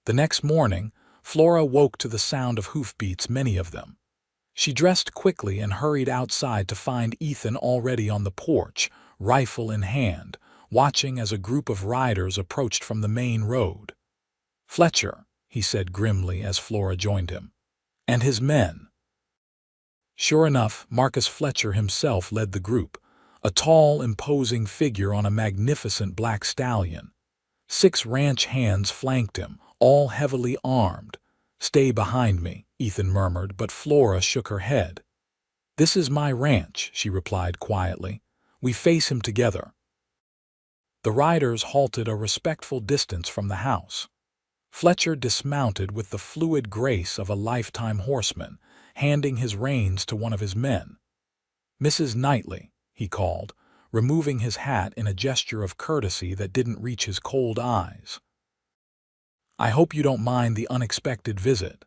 The next morning, Flora woke to the sound of hoofbeats, many of them. She dressed quickly and hurried outside to find Ethan already on the porch, rifle in hand, watching as a group of riders approached from the main road. Fletcher, he said grimly as Flora joined him. And his men. Sure enough, Marcus Fletcher himself led the group, a tall, imposing figure on a magnificent black stallion. 6 ranch hands flanked him, all heavily armed. "Stay behind me," Ethan murmured, but Flora shook her head. "This is my ranch," she replied quietly. "We face him together." The riders halted a respectful distance from the house. Fletcher dismounted with the fluid grace of a lifetime horseman, handing his reins to one of his men. "Mrs. Knightley," he called, removing his hat in a gesture of courtesy that didn't reach his cold eyes. "I hope you don't mind the unexpected visit."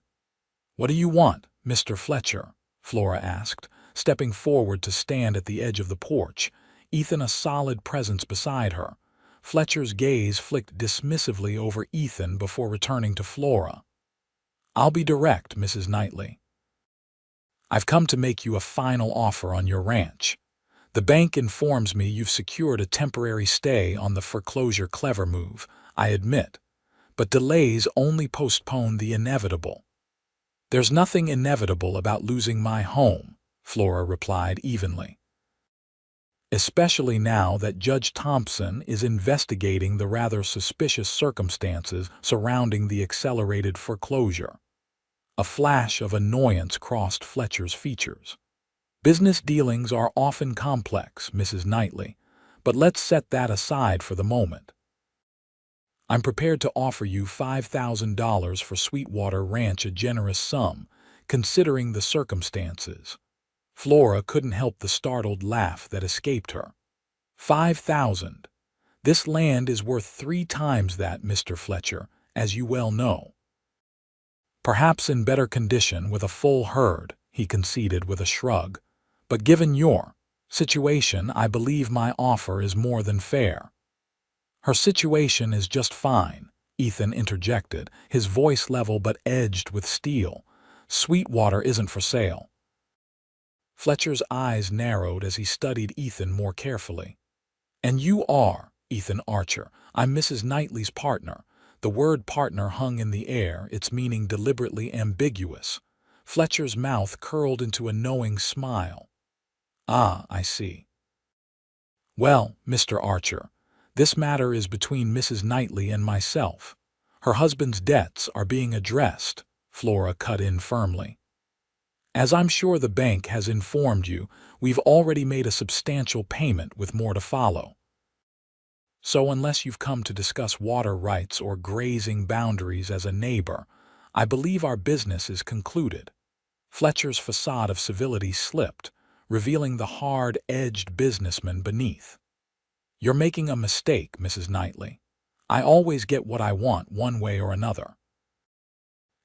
"What do you want, Mr. Fletcher?" Flora asked, stepping forward to stand at the edge of the porch, Ethan a solid presence beside her. Fletcher's gaze flicked dismissively over Ethan before returning to Flora. "I'll be direct, Mrs. Knightley. I've come to make you a final offer on your ranch. The bank informs me you've secured a temporary stay on the foreclosure. Clever move, I admit, but delays only postpone the inevitable." "There's nothing inevitable about losing my home," Flora replied evenly. "Especially now that Judge Thompson is investigating the rather suspicious circumstances surrounding the accelerated foreclosure." A flash of annoyance crossed Fletcher's features. "Business dealings are often complex, Mrs. Knightley, but let's set that aside for the moment. I'm prepared to offer you $5,000 for Sweetwater Ranch, a generous sum, considering the circumstances." Flora couldn't help the startled laugh that escaped her. "5,000? This land is worth 3 times that, Mr. Fletcher, as you well know." "Perhaps in better condition with a full herd," he conceded with a shrug. "But given your situation, I believe my offer is more than fair." "Her situation is just fine," Ethan interjected, his voice level but edged with steel. "Sweetwater isn't for sale." Fletcher's eyes narrowed as he studied Ethan more carefully. "And you are Ethan Archer. I'm Mrs. Knightley's partner." The word partner hung in the air, its meaning deliberately ambiguous. Fletcher's mouth curled into a knowing smile. "Ah, I see. Well, Mr. Archer, this matter is between Mrs. Knightley and myself. Her husband's debts are being addressed," Flora cut in firmly. "As I'm sure the bank has informed you, we've already made a substantial payment with more to follow. So unless you've come to discuss water rights or grazing boundaries as a neighbor, I believe our business is concluded." Fletcher's facade of civility slipped, revealing the hard-edged businessman beneath. "You're making a mistake, Mrs. Knightley. I always get what I want one way or another."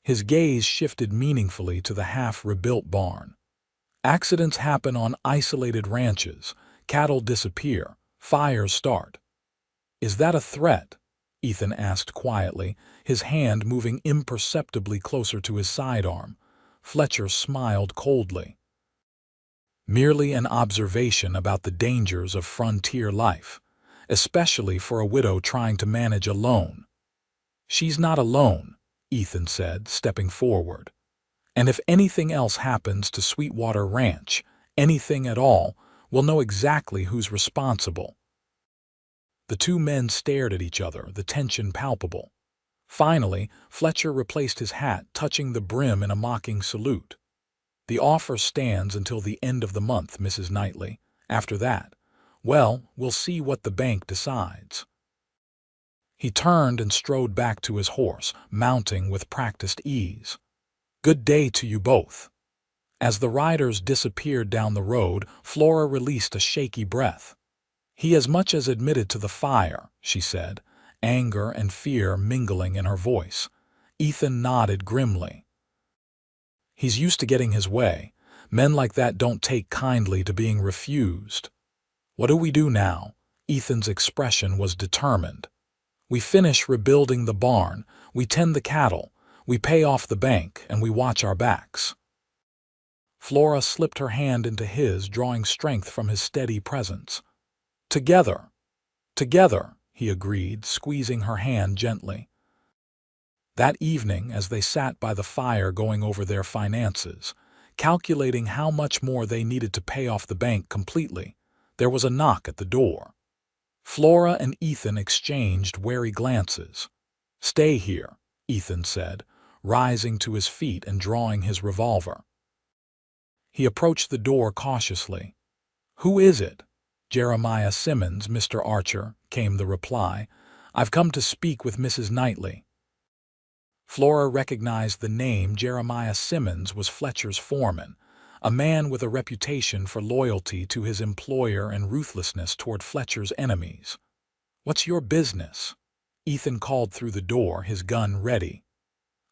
His gaze shifted meaningfully to the half-rebuilt barn. "Accidents happen on isolated ranches. Cattle disappear. Fires start." "Is that a threat?" Ethan asked quietly, his hand moving imperceptibly closer to his sidearm. Fletcher smiled coldly. "Merely an observation about the dangers of frontier life, especially for a widow trying to manage alone." "She's not alone," Ethan said, stepping forward. "And if anything else happens to Sweetwater Ranch, anything at all, we'll know exactly who's responsible." The two men stared at each other, the tension palpable. Finally, Fletcher replaced his hat, touching the brim in a mocking salute. "The offer stands until the end of the month, Mrs. Knightley. After that, well, we'll see what the bank decides." He turned and strode back to his horse, mounting with practiced ease. "Good day to you both." As the riders disappeared down the road, Flora released a shaky breath. "He as much as admitted to the fire," she said, anger and fear mingling in her voice. Ethan nodded grimly. "He's used to getting his way. Men like that don't take kindly to being refused." "What do we do now?" Ethan's expression was determined. "We finish rebuilding the barn, we tend the cattle, we pay off the bank, and we watch our backs." Flora slipped her hand into his, drawing strength from his steady presence. "Together, together," he agreed, squeezing her hand gently. That evening, as they sat by the fire going over their finances, calculating how much more they needed to pay off the bank completely, there was a knock at the door. Flora and Ethan exchanged wary glances. "Stay here," Ethan said, rising to his feet and drawing his revolver. He approached the door cautiously. "Who is it?" "Jeremiah Simmons, Mr. Archer," came the reply. "I've come to speak with Mrs. Knightley." Flora recognized the name. Jeremiah Simmons was Fletcher's foreman, a man with a reputation for loyalty to his employer and ruthlessness toward Fletcher's enemies. "What's your business?" Ethan called through the door, his gun ready.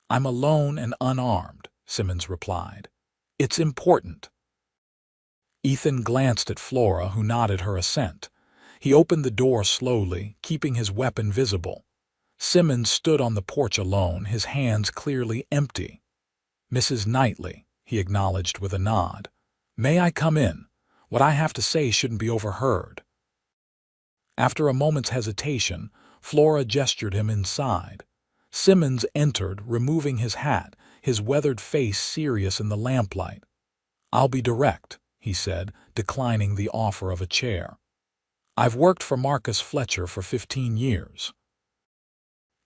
"I'm alone and unarmed," Simmons replied. "It's important." Ethan glanced at Flora, who nodded her assent. He opened the door slowly, keeping his weapon visible. Simmons stood on the porch alone, his hands clearly empty. "Mrs. Knightley," he acknowledged with a nod. "May I come in? What I have to say shouldn't be overheard." After a moment's hesitation, Flora gestured him inside. Simmons entered, removing his hat, his weathered face serious in the lamplight. "I'll be direct," he said, declining the offer of a chair. "I've worked for Marcus Fletcher for 15 years.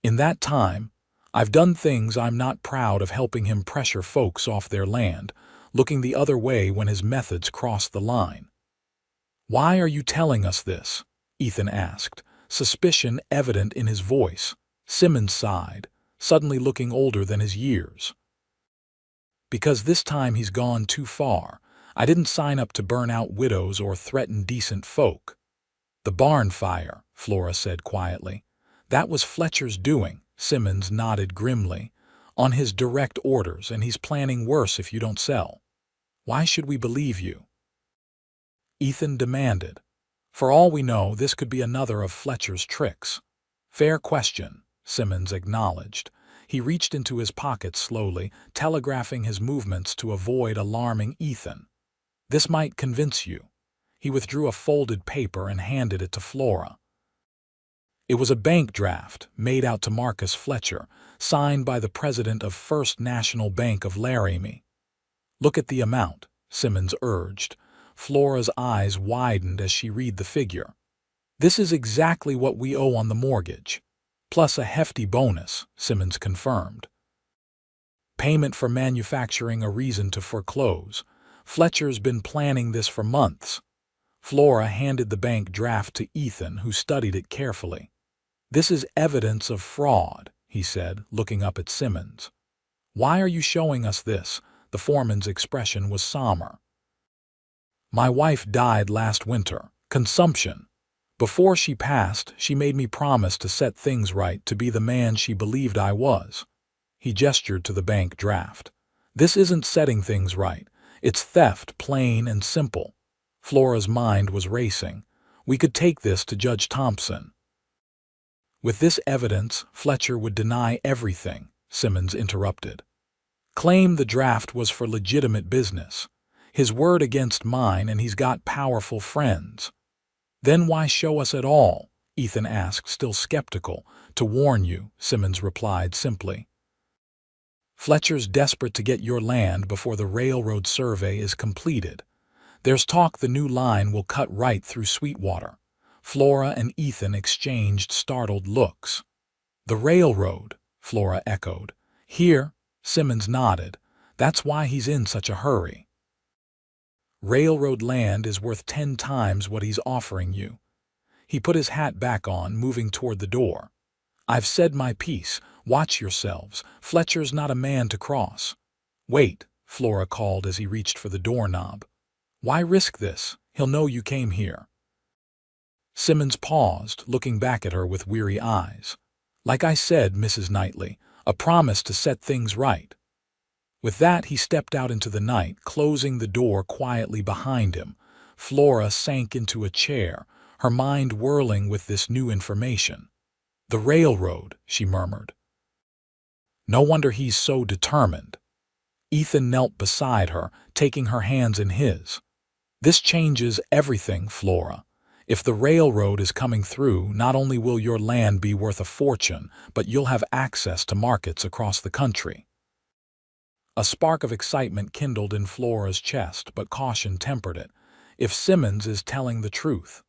In that time, I've done things I'm not proud of, helping him pressure folks off their land, looking the other way when his methods crossed the line." "Why are you telling us this?" Ethan asked, suspicion evident in his voice. Simmons sighed, suddenly looking older than his years. "Because this time he's gone too far. I didn't sign up to burn out widows or threaten decent folk." "The barn fire," Flora said quietly. "That was Fletcher's doing," Simmons nodded grimly. "On his direct orders, and he's planning worse if you don't sell." "Why should we believe you?" Ethan demanded. "For all we know, this could be another of Fletcher's tricks." "Fair question," Simmons acknowledged. He reached into his pocket slowly, telegraphing his movements to avoid alarming Ethan. "This might convince you." He withdrew a folded paper and handed it to Flora. It was a bank draft made out to Marcus Fletcher, signed by the president of First National Bank of Laramie. "Look at the amount," Simmons urged. Flora's eyes widened as she read the figure. "This is exactly what we owe on the mortgage. Plus a hefty bonus," Simmons confirmed. "Payment for manufacturing a reason to foreclose. Fletcher's been planning this for months." Flora handed the bank draft to Ethan, who studied it carefully. "This is evidence of fraud," he said, looking up at Simmons. "Why are you showing us this?" The foreman's expression was somber. "My wife died last winter. Consumption. Before she passed, she made me promise to set things right, to be the man she believed I was." He gestured to the bank draft. "This isn't setting things right. It's theft, plain and simple." Flora's mind was racing. "We could take this to Judge Thompson." "With this evidence, Fletcher would deny everything," Simmons interrupted. "Claim the draft was for legitimate business. His word against mine, and he's got powerful friends." "Then why show us at all?" Ethan asked, still skeptical. "To warn you," Simmons replied simply. "Fletcher's desperate to get your land before the railroad survey is completed. There's talk the new line will cut right through Sweetwater." Flora and Ethan exchanged startled looks. "The railroad," Flora echoed. "Here," Simmons nodded. "That's why he's in such a hurry. Railroad land is worth 10 times what he's offering you." He put his hat back on, moving toward the door. "I've said my piece. Watch yourselves. Fletcher's not a man to cross." "Wait," Flora called as he reached for the doorknob. "Why risk this? He'll know you came here." Simmons paused, looking back at her with weary eyes. "Like I said, Mrs. Knightley, a promise to set things right." With that, he stepped out into the night, closing the door quietly behind him. Flora sank into a chair, her mind whirling with this new information. "The railroad," she murmured. "No wonder he's so determined." Ethan knelt beside her, taking her hands in his. "This changes everything, Flora. If the railroad is coming through, not only will your land be worth a fortune, but you'll have access to markets across the country." A spark of excitement kindled in Flora's chest, but caution tempered it. "If Simmons is telling the truth."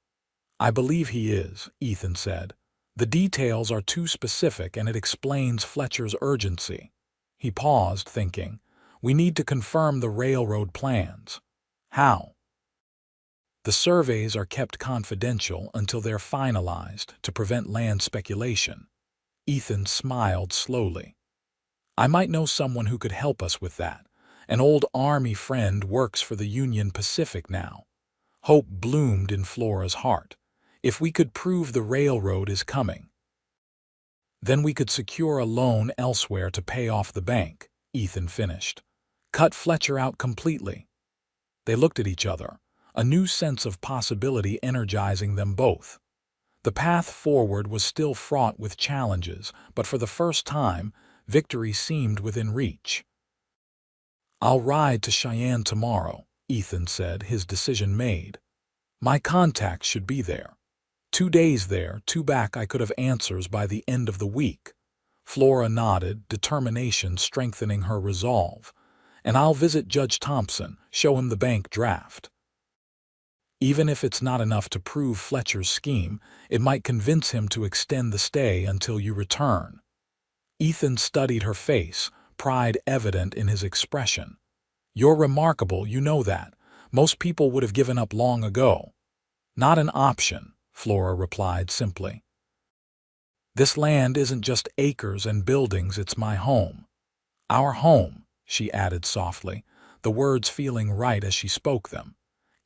I believe he is, Ethan said. The details are too specific and it explains Fletcher's urgency. He paused, thinking, we need to confirm the railroad plans. How? The surveys are kept confidential until they're finalized to prevent land speculation. Ethan smiled slowly. I might know someone who could help us with that. An old Army friend works for the Union Pacific now. Hope bloomed in Flora's heart. If we could prove the railroad is coming, then we could secure a loan elsewhere to pay off the bank, Ethan finished. Cut Fletcher out completely. They looked at each other, a new sense of possibility energizing them both. The path forward was still fraught with challenges, but for the first time, victory seemed within reach. I'll ride to Cheyenne tomorrow, Ethan said, his decision made. My contacts should be there. 2 days there, 2 back. I could have answers by the end of the week. Flora nodded, determination strengthening her resolve. And I'll visit Judge Thompson, show him the bank draft. Even if it's not enough to prove Fletcher's scheme, it might convince him to extend the stay until you return. Ethan studied her face, pride evident in his expression. You're remarkable, you know that. Most people would have given up long ago. Not an option, Flora replied simply. This land isn't just acres and buildings, it's my home. Our home, she added softly, the words feeling right as she spoke them.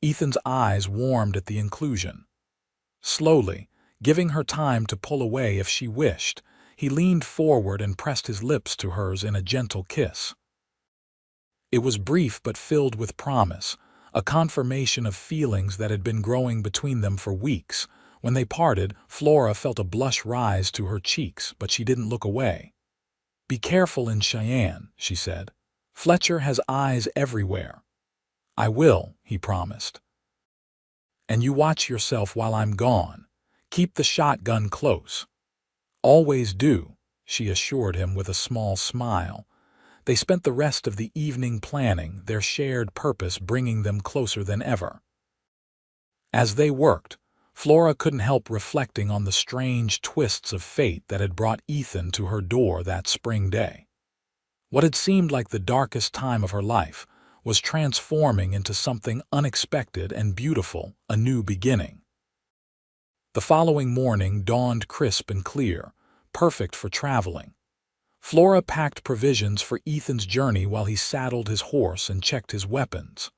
Ethan's eyes warmed at the inclusion. Slowly, giving her time to pull away if she wished, he leaned forward and pressed his lips to hers in a gentle kiss. It was brief but filled with promise, a confirmation of feelings that had been growing between them for weeks. When they parted, Flora felt a blush rise to her cheeks, but she didn't look away. Be careful in Cheyenne, she said. Fletcher has eyes everywhere. I will, he promised. And you watch yourself while I'm gone. Keep the shotgun close. Always do, she assured him with a small smile. They spent the rest of the evening planning, their shared purpose bringing them closer than ever. As they worked, Flora couldn't help reflecting on the strange twists of fate that had brought Ethan to her door that spring day. What had seemed like the darkest time of her life was transforming into something unexpected and beautiful, a new beginning. The following morning dawned crisp and clear, perfect for traveling. Flora packed provisions for Ethan's journey while he saddled his horse and checked his weapons.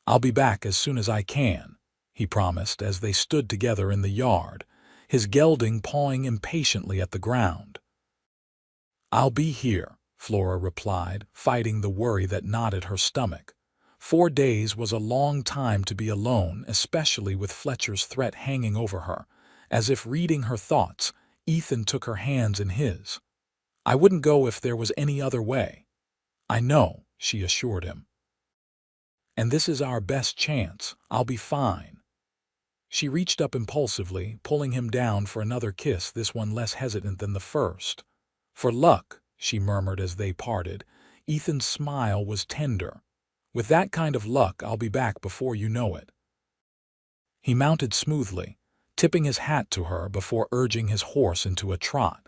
I'll be back as soon as I can, he promised as they stood together in the yard, his gelding pawing impatiently at the ground. I'll be here, Flora replied, fighting the worry that knotted her stomach. 4 days was a long time to be alone, especially with Fletcher's threat hanging over her. As if reading her thoughts, Ethan took her hands in his. I wouldn't go if there was any other way. I know, she assured him. And this is our best chance. I'll be fine. She reached up impulsively, pulling him down for another kiss, this one less hesitant than the first. For luck, she murmured as they parted. Ethan's smile was tender. With that kind of luck, I'll be back before you know it. He mounted smoothly, tipping his hat to her before urging his horse into a trot.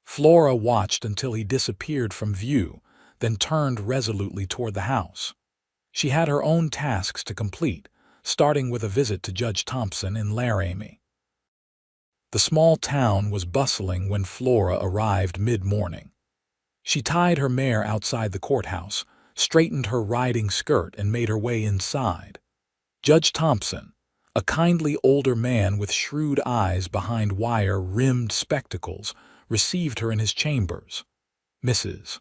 Flora watched until he disappeared from view, then turned resolutely toward the house. She had her own tasks to complete, starting with a visit to Judge Thompson in Laramie. The small town was bustling when Flora arrived mid-morning. She tied her mare outside the courthouse, straightened her riding skirt, and made her way inside. Judge Thompson, a kindly older man with shrewd eyes behind wire-rimmed spectacles, received her in his chambers. Mrs.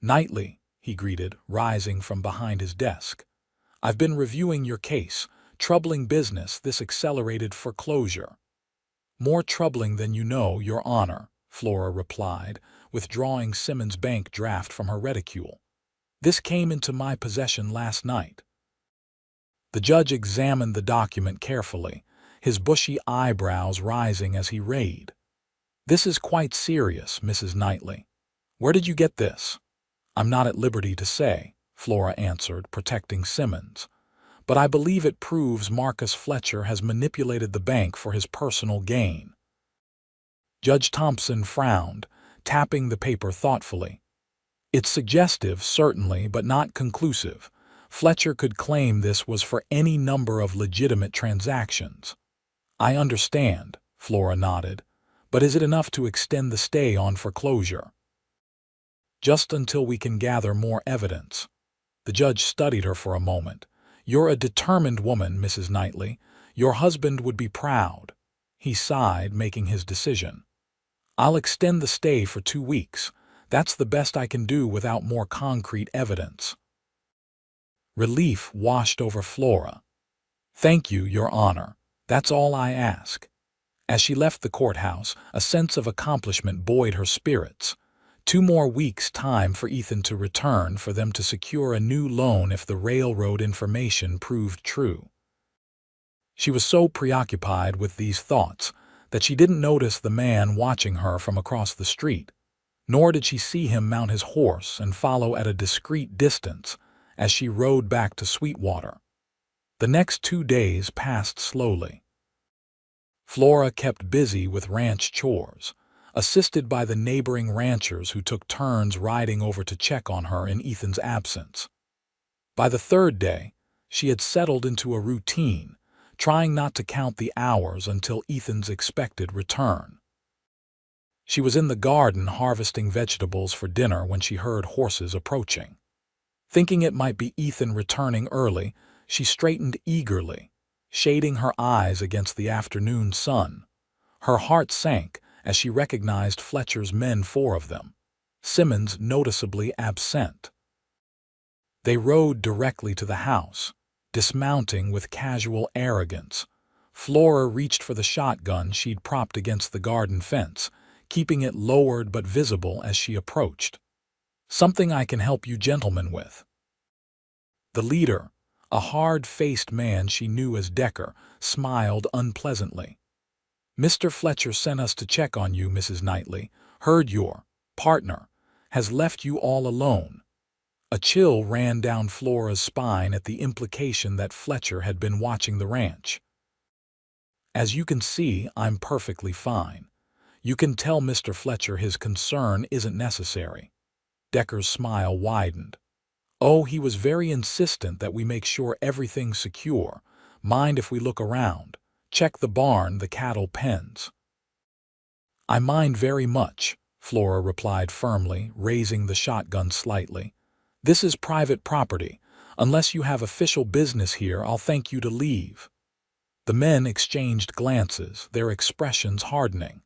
Knightley, he greeted, rising from behind his desk. I've been reviewing your case. Troubling business, this accelerated foreclosure. More troubling than you know, Your Honor, Flora replied, withdrawing Simmons' bank draft from her reticule. This came into my possession last night. The judge examined the document carefully, his bushy eyebrows rising as he read. This is quite serious, Mrs. Knightley. Where did you get this? I'm not at liberty to say, Flora answered, protecting Simmons. but I believe it proves Marcus Fletcher has manipulated the bank for his personal gain." Judge Thompson frowned, tapping the paper thoughtfully. "It's suggestive, certainly, but not conclusive. Fletcher could claim this was for any number of legitimate transactions." "I understand," Flora nodded, "but is it enough to extend the stay on foreclosure?" "Just until we can gather more evidence." The judge studied her for a moment. "You're a determined woman, Mrs. Knightley. Your husband would be proud." He sighed, making his decision. "I'll extend the stay for 2 weeks. That's the best I can do without more concrete evidence." Relief washed over Flora. "Thank you, Your Honor. That's all I ask." As she left the courthouse, a sense of accomplishment buoyed her spirits. 2 more weeks' time for Ethan to return, for them to secure a new loan if the railroad information proved true. She was so preoccupied with these thoughts that she didn't notice the man watching her from across the street, nor did she see him mount his horse and follow at a discreet distance as she rode back to Sweetwater. The next 2 days passed slowly. Flora kept busy with ranch chores, assisted by the neighboring ranchers who took turns riding over to check on her in Ethan's absence. By the 3rd day, she had settled into a routine, trying not to count the hours until Ethan's expected return. She was in the garden harvesting vegetables for dinner when she heard horses approaching. Thinking it might be Ethan returning early, she straightened eagerly, shading her eyes against the afternoon sun. Her heart sank as she recognized Fletcher's men, 4 of them, Simmons noticeably absent. They rode directly to the house, dismounting with casual arrogance. Flora reached for the shotgun she'd propped against the garden fence, keeping it lowered but visible as she approached. "Something I can help you gentlemen with." The leader, a hard-faced man she knew as Decker, smiled unpleasantly. "Mr. Fletcher sent us to check on you, Mrs. Knightley. Heard your partner has left you all alone." A chill ran down Flora's spine at the implication that Fletcher had been watching the ranch. "As you can see, I'm perfectly fine. You can tell Mr. Fletcher his concern isn't necessary." Decker's smile widened. "Oh, he was very insistent that we make sure everything's secure. Mind if we look around? Check the barn, the cattle pens." "I mind very much," Flora replied firmly, raising the shotgun slightly. "This is private property. Unless you have official business here, I'll thank you to leave." The men exchanged glances, their expressions hardening.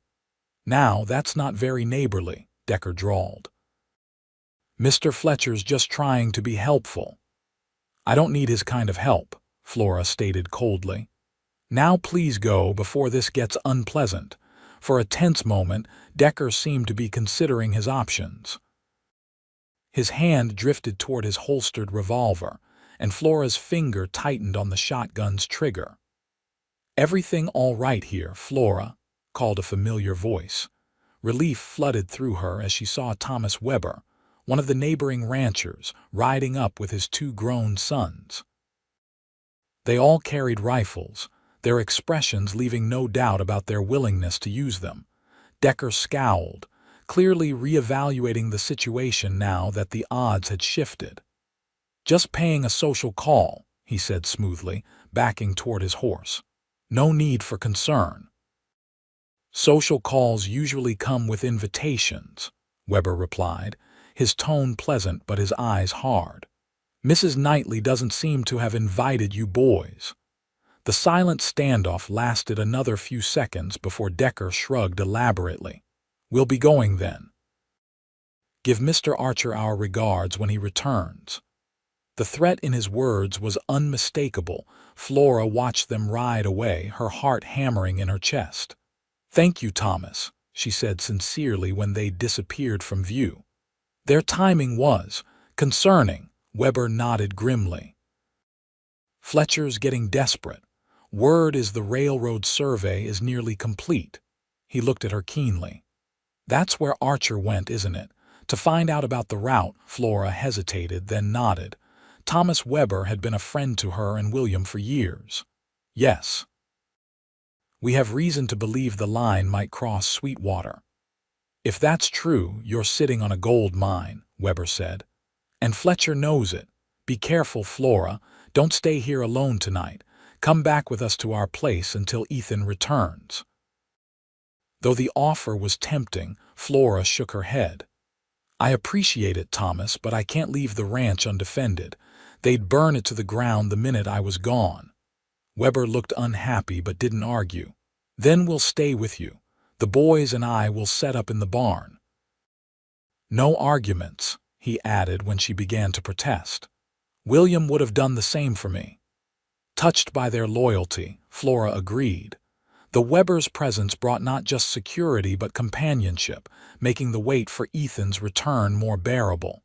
"Now, that's not very neighborly," Decker drawled. "Mr. Fletcher's just trying to be helpful." "I don't need his kind of help," Flora stated coldly. "Now please go before this gets unpleasant." For a tense moment, Decker seemed to be considering his options. His hand drifted toward his holstered revolver, and Flora's finger tightened on the shotgun's trigger. "Everything all right here, Flora?" called a familiar voice. Relief flooded through her as she saw Thomas Weber, one of the neighboring ranchers, riding up with his 2 grown sons. They all carried rifles, their expressions leaving no doubt about their willingness to use them. Decker scowled, clearly reevaluating the situation now that the odds had shifted. "Just paying a social call," he said smoothly, backing toward his horse. "No need for concern." "Social calls usually come with invitations," Weber replied, his tone pleasant but his eyes hard. "Mrs. Knightley doesn't seem to have invited you boys." The silent standoff lasted another few seconds before Decker shrugged elaborately. "We'll be going then. Give Mr. Archer our regards when he returns." The threat in his words was unmistakable. Flora watched them ride away, her heart hammering in her chest. "Thank you, Thomas," she said sincerely when they disappeared from view. Their timing was concerning. Weber nodded grimly. "Fletcher's getting desperate. Word is the railroad survey is nearly complete." He looked at her keenly. "That's where Archer went, isn't it? To find out about the route?" Flora hesitated, then nodded. Thomas Weber had been a friend to her and William for years. Yes. We have reason to believe the line might cross Sweetwater. If that's true, you're sitting on a gold mine, Weber said. And Fletcher knows it. Be careful, Flora. Don't stay here alone tonight. Come back with us to our place until Ethan returns. Though the offer was tempting, Flora shook her head. I appreciate it, Thomas, but I can't leave the ranch undefended. They'd burn it to the ground the minute I was gone. Weber looked unhappy but didn't argue. Then we'll stay with you. The boys and I will set up in the barn. No arguments, he added when she began to protest. William would have done the same for me. Touched by their loyalty, Flora agreed. The Webers' presence brought not just security but companionship, making the wait for Ethan's return more bearable.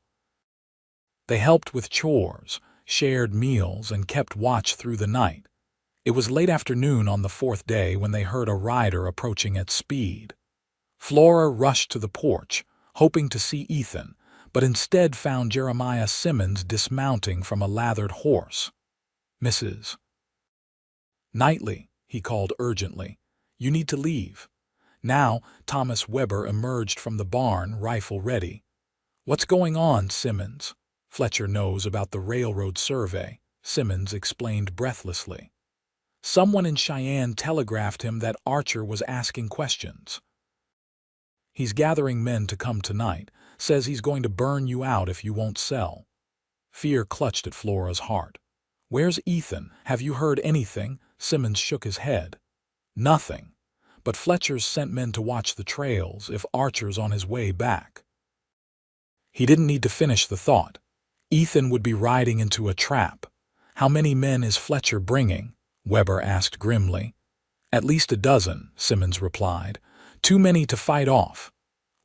They helped with chores, shared meals, and kept watch through the night. It was late afternoon on the fourth day when they heard a rider approaching at speed. Flora rushed to the porch, hoping to see Ethan, but instead found Jeremiah Simmons dismounting from a lathered horse. Mrs. Knightley, he called urgently. You need to leave. Now, Thomas Weber emerged from the barn, rifle ready. What's going on, Simmons? Fletcher knows about the railroad survey, Simmons explained breathlessly. Someone in Cheyenne telegraphed him that Archer was asking questions. He's gathering men to come tonight, says he's going to burn you out if you won't sell. Fear clutched at Flora's heart. Where's Ethan? Have you heard anything? Simmons shook his head. Nothing. But Fletcher's sent men to watch the trails if Archer's on his way back. He didn't need to finish the thought. Ethan would be riding into a trap. How many men is Fletcher bringing? Weber asked grimly. At least a dozen, Simmons replied. Too many to fight off.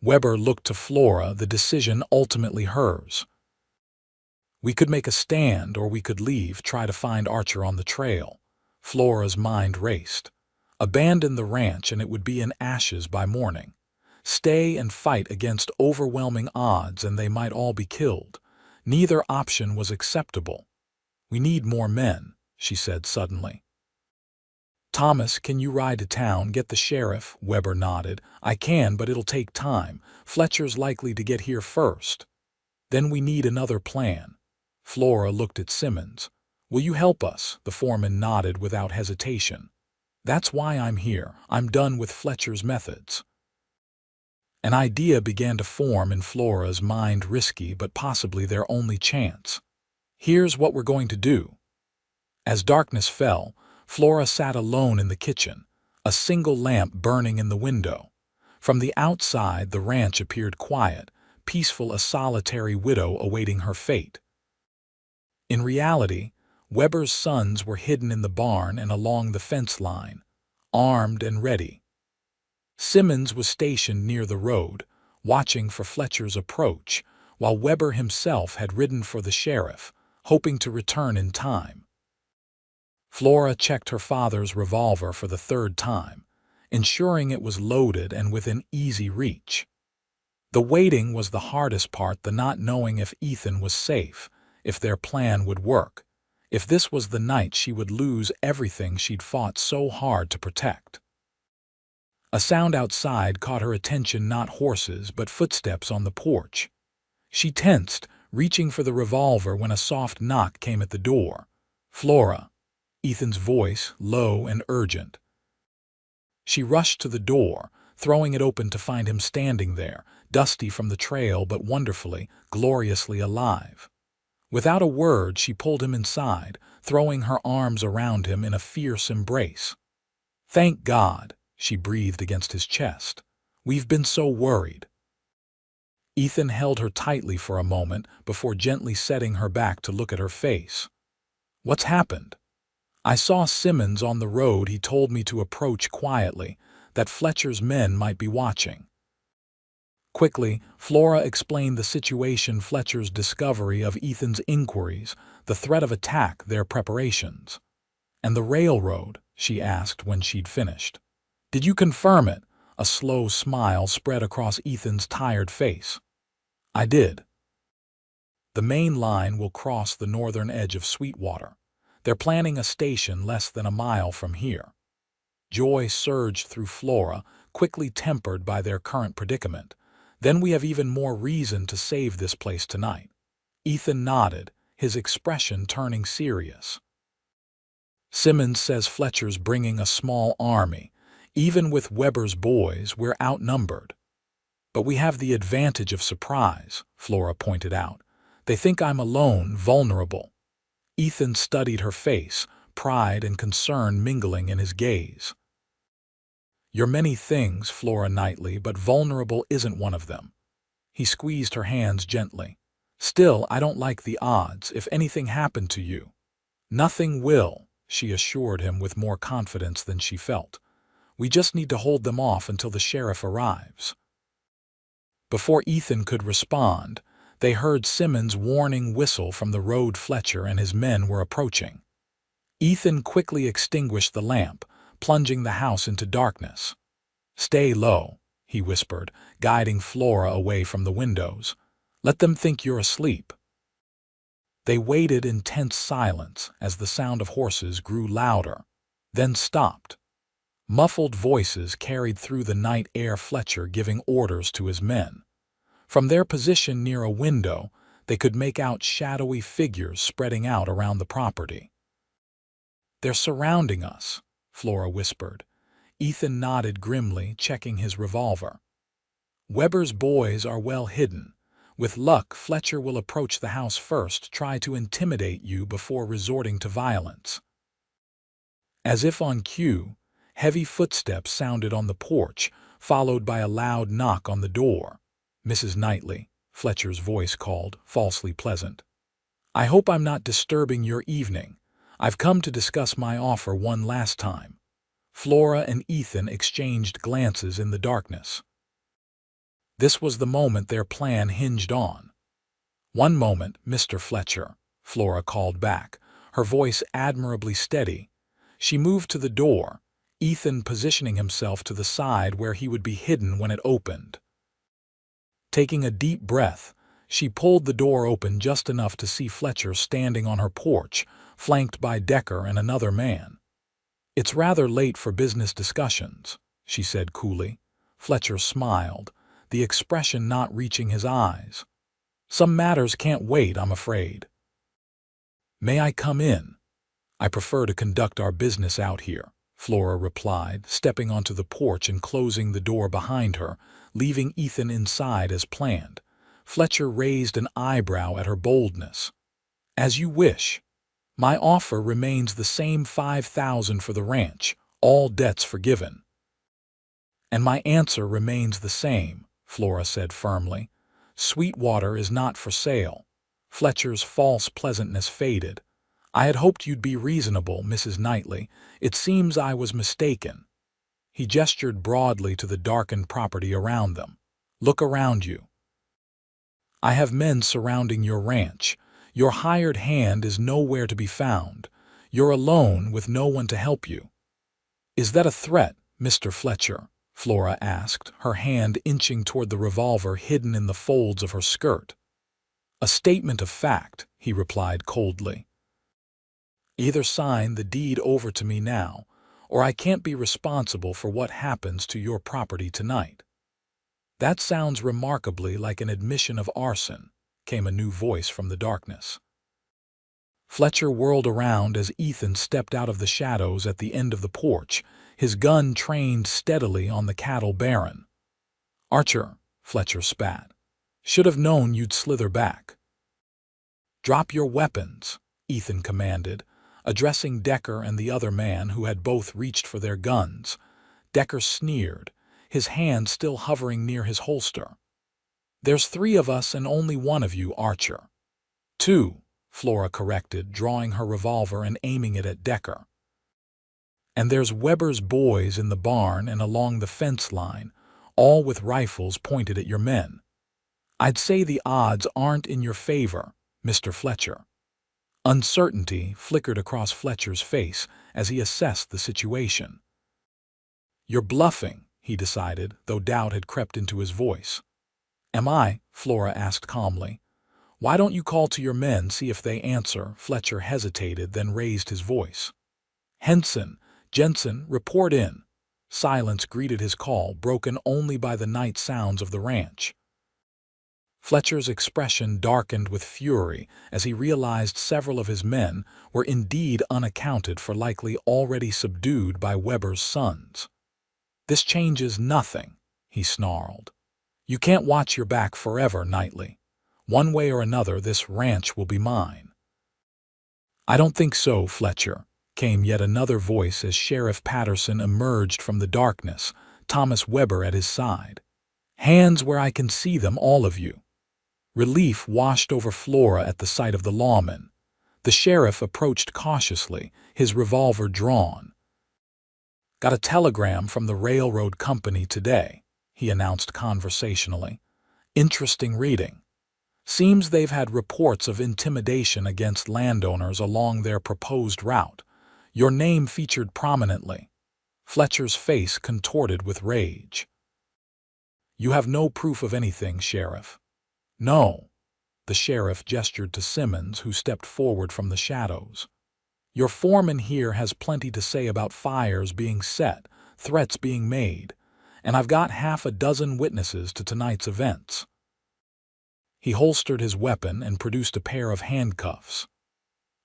Weber looked to Flora, the decision ultimately hers. We could make a stand or we could leave, try to find Archer on the trail. Flora's mind raced. Abandon the ranch and it would be in ashes by morning. Stay and fight against overwhelming odds and they might all be killed. Neither option was acceptable. We need more men, she said suddenly. Thomas, can you ride to town, get the sheriff? Weber nodded. I can, but it'll take time. Fletcher's likely to get here first. Then we need another plan. Flora looked at Simmons. Will you help us? The foreman nodded without hesitation. That's why I'm here. I'm done with Fletcher's methods. An idea began to form in Flora's mind, risky but possibly their only chance. Here's what we're going to do. As darkness fell, Flora sat alone in the kitchen, a single lamp burning in the window. From the outside, the ranch appeared quiet, peaceful, a solitary widow awaiting her fate. In reality, Weber's sons were hidden in the barn and along the fence line, armed and ready. Simmons was stationed near the road, watching for Fletcher's approach, while Weber himself had ridden for the sheriff, hoping to return in time. Flora checked her father's revolver for the third time, ensuring it was loaded and within easy reach. The waiting was the hardest part, the not knowing if Ethan was safe, if their plan would work. If this was the night she would lose everything she'd fought so hard to protect. A sound outside caught her attention, not horses but footsteps on the porch. She tensed, reaching for the revolver when a soft knock came at the door. Flora. Ethan's voice, low and urgent. She rushed to the door, throwing it open to find him standing there, dusty from the trail but wonderfully, gloriously alive. Without a word, she pulled him inside, throwing her arms around him in a fierce embrace. Thank God, she breathed against his chest. We've been so worried. Ethan held her tightly for a moment before gently setting her back to look at her face. What's happened? I saw Simmons on the road. He told me to approach quietly, that Fletcher's men might be watching. Quickly, Flora explained the situation, Fletcher's discovery of Ethan's inquiries, the threat of attack, their preparations. And the railroad, she asked when she'd finished. Did you confirm it? A slow smile spread across Ethan's tired face. I did. The main line will cross the northern edge of Sweetwater. They're planning a station less than a mile from here. Joy surged through Flora, quickly tempered by their current predicament. Then we have even more reason to save this place tonight. Ethan nodded, his expression turning serious. Simmons says Fletcher's bringing a small army. Even with Weber's boys, we're outnumbered. But we have the advantage of surprise, Flora pointed out. They think I'm alone, vulnerable. Ethan studied her face, pride and concern mingling in his gaze. You're many things, Flora Knightley, but vulnerable isn't one of them. He squeezed her hands gently. Still, I don't like the odds if anything happened to you. Nothing will, she assured him with more confidence than she felt. We just need to hold them off until the sheriff arrives. Before Ethan could respond, they heard Simmons' warning whistle from the road. Fletcher and his men were approaching. Ethan quickly extinguished the lamp, plunging the house into darkness. Stay low, he whispered, guiding Flora away from the windows. Let them think you're asleep. They waited in tense silence as the sound of horses grew louder, then stopped. Muffled voices carried through the night air, Fletcher giving orders to his men. From their position near a window, they could make out shadowy figures spreading out around the property. They're surrounding us, Flora whispered. Ethan nodded grimly, checking his revolver. Weber's boys are well hidden. With luck, Fletcher will approach the house first, try to intimidate you before resorting to violence. As if on cue, heavy footsteps sounded on the porch, followed by a loud knock on the door. Mrs. Knightley, Fletcher's voice called, falsely pleasant. I hope I'm not disturbing your evening. I've come to discuss my offer one last time. Flora and Ethan exchanged glances in the darkness. This was the moment their plan hinged on. One moment, Mr. Fletcher, Flora called back, her voice admirably steady. She moved to the door, Ethan positioning himself to the side where he would be hidden when it opened. Taking a deep breath, she pulled the door open just enough to see Fletcher standing on her porch, flanked by Decker and another man. It's rather late for business discussions, she said coolly. Fletcher smiled, the expression not reaching his eyes. Some matters can't wait, I'm afraid. May I come in? I prefer to conduct our business out here, Flora replied, stepping onto the porch and closing the door behind her, leaving Ethan inside as planned. Fletcher raised an eyebrow at her boldness. As you wish. My offer remains the same, $5,000 for the ranch, all debts forgiven. And my answer remains the same, Flora said firmly. Sweetwater is not for sale. Fletcher's false pleasantness faded. I had hoped you'd be reasonable, Mrs. Knightley. It seems I was mistaken. He gestured broadly to the darkened property around them. Look around you. I have men surrounding your ranch. Your hired hand is nowhere to be found. You're alone with no one to help you. Is that a threat, Mr. Fletcher? Flora asked, her hand inching toward the revolver hidden in the folds of her skirt. A statement of fact, he replied coldly. Either sign the deed over to me now, or I can't be responsible for what happens to your property tonight. That sounds remarkably like an admission of arson, came a new voice from the darkness. Fletcher whirled around as Ethan stepped out of the shadows at the end of the porch, his gun trained steadily on the cattle baron. Archer, Fletcher spat. Should have known you'd slither back. Drop your weapons, Ethan commanded, addressing Decker and the other man who had both reached for their guns. Decker sneered, his hand still hovering near his holster. There's 3 of us and only one of you, Archer. 2, Flora corrected, drawing her revolver and aiming it at Decker. And there's Weber's boys in the barn and along the fence line, all with rifles pointed at your men. I'd say the odds aren't in your favor, Mr. Fletcher. Uncertainty flickered across Fletcher's face as he assessed the situation. You're bluffing, he decided, though doubt had crept into his voice. Am I? Flora asked calmly. Why don't you call to your men, see if they answer? Fletcher hesitated, then raised his voice. Henson, Jensen, report in. Silence greeted his call, broken only by the night sounds of the ranch. Fletcher's expression darkened with fury as he realized several of his men were indeed unaccounted for, likely already subdued by Weber's sons. This changes nothing, he snarled. You can't watch your back forever, Knightley. One way or another, this ranch will be mine. I don't think so, Fletcher, came yet another voice as Sheriff Patterson emerged from the darkness, Thomas Weber at his side. Hands where I can see them, all of you. Relief washed over Flora at the sight of the lawman. The sheriff approached cautiously, his revolver drawn. Got a telegram from the railroad company today, he announced conversationally. Interesting reading. Seems they've had reports of intimidation against landowners along their proposed route. Your name featured prominently. Fletcher's face contorted with rage. You have no proof of anything, Sheriff. No. The sheriff gestured to Simmons, who stepped forward from the shadows. Your foreman here has plenty to say about fires being set, threats being made, and I've got half a dozen witnesses to tonight's events. He holstered his weapon and produced a pair of handcuffs.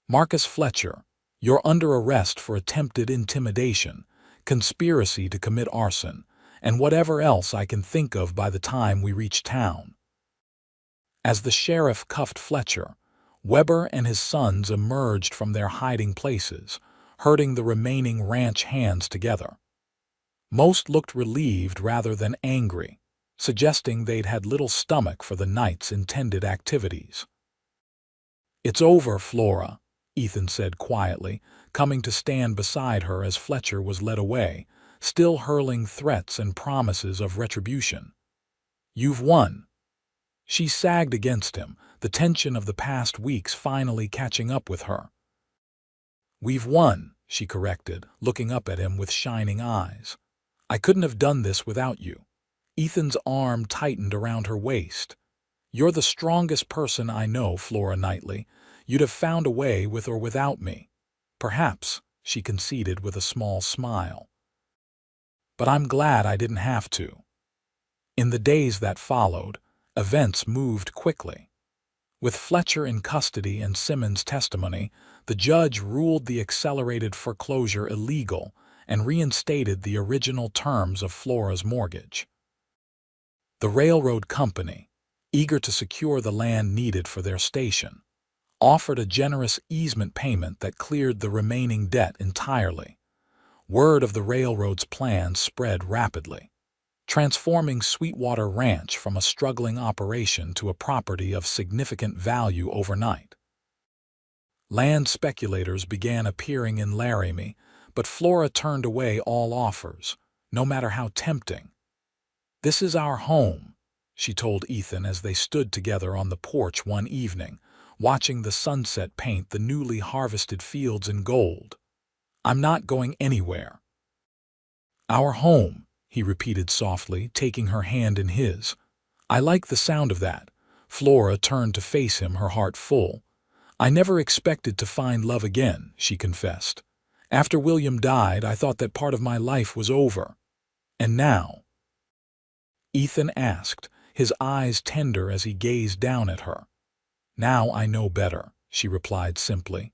Marcus Fletcher, you're under arrest for attempted intimidation, conspiracy to commit arson, and whatever else I can think of by the time we reach town. As the sheriff cuffed Fletcher, Weber and his sons emerged from their hiding places, herding the remaining ranch hands together. Most looked relieved rather than angry, suggesting they'd had little stomach for the night's intended activities. It's over, Flora, Ethan said quietly, coming to stand beside her as Fletcher was led away, still hurling threats and promises of retribution. You've won. She sagged against him, the tension of the past weeks finally catching up with her. We've won, she corrected, looking up at him with shining eyes. I couldn't have done this without you. Ethan's arm tightened around her waist. You're the strongest person I know, Flora Knightley. You'd have found a way with or without me. Perhaps, she conceded with a small smile. But I'm glad I didn't have to. In the days that followed, events moved quickly. With Fletcher in custody and Simmons' testimony, the judge ruled the accelerated foreclosure illegal and reinstated the original terms of Flora's mortgage. The railroad company, eager to secure the land needed for their station, offered a generous easement payment that cleared the remaining debt entirely. Word of the railroad's plans spread rapidly, transforming Sweetwater Ranch from a struggling operation to a property of significant value overnight. Land speculators began appearing in Laramie, but Flora turned away all offers, no matter how tempting. This is our home, she told Ethan as they stood together on the porch one evening, watching the sunset paint the newly harvested fields in gold. I'm not going anywhere. Our home, he repeated softly, taking her hand in his. I like the sound of that. Flora turned to face him, her heart full. I never expected to find love again, she confessed. After William died, I thought that part of my life was over. And now? Ethan asked, his eyes tender as he gazed down at her. Now I know better, she replied simply.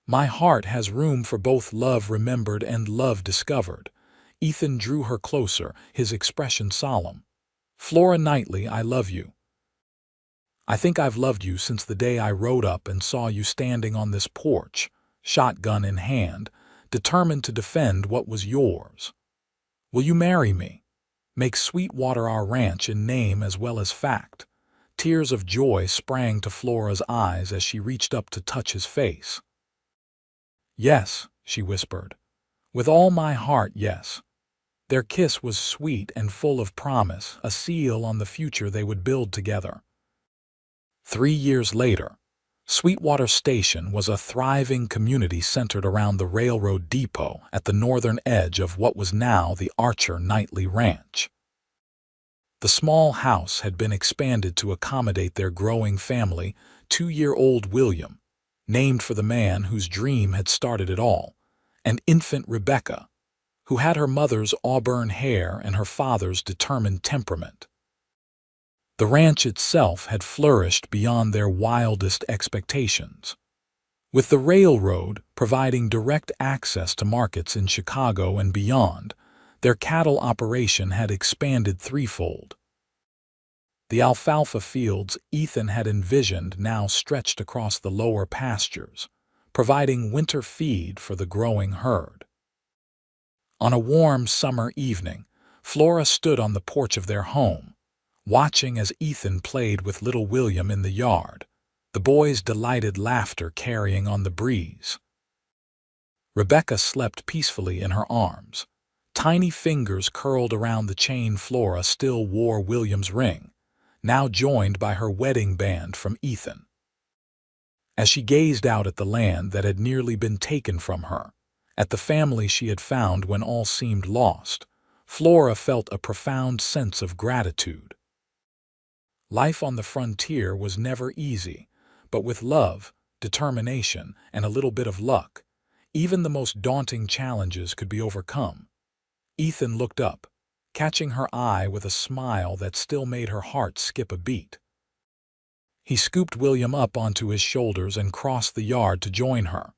My heart has room for both love remembered and love discovered. Ethan drew her closer, his expression solemn. Flora Knightley, I love you. I think I've loved you since the day I rode up and saw you standing on this porch, shotgun in hand, determined to defend what was yours. Will you marry me? Make Sweetwater our ranch in name as well as fact. Tears of joy sprang to Flora's eyes as she reached up to touch his face. Yes, she whispered. With all my heart, yes. Their kiss was sweet and full of promise, a seal on the future they would build together. 3 years later, Sweetwater Station was a thriving community centered around the railroad depot at the northern edge of what was now the Archer Knightley Ranch. The small house had been expanded to accommodate their growing family, 2-year-old William, named for the man whose dream had started it all, and infant Rebecca, who had her mother's auburn hair and her father's determined temperament. The ranch itself had flourished beyond their wildest expectations, with the railroad providing direct access to markets in Chicago and beyond. Their cattle operation had expanded threefold. The alfalfa fields Ethan had envisioned now stretched across the lower pastures, providing winter feed for the growing herd. On a warm summer evening, Flora stood on the porch of their home, watching as Ethan played with little William in the yard, the boy's delighted laughter carrying on the breeze. Rebecca slept peacefully in her arms, tiny fingers curled around the chain Flora still wore William's ring, now joined by her wedding band from Ethan. As she gazed out at the land that had nearly been taken from her, at the family she had found when all seemed lost, Flora felt a profound sense of gratitude. Life on the frontier was never easy, but with love, determination, and a little bit of luck, even the most daunting challenges could be overcome. Ethan looked up, catching her eye with a smile that still made her heart skip a beat. He scooped William up onto his shoulders and crossed the yard to join her.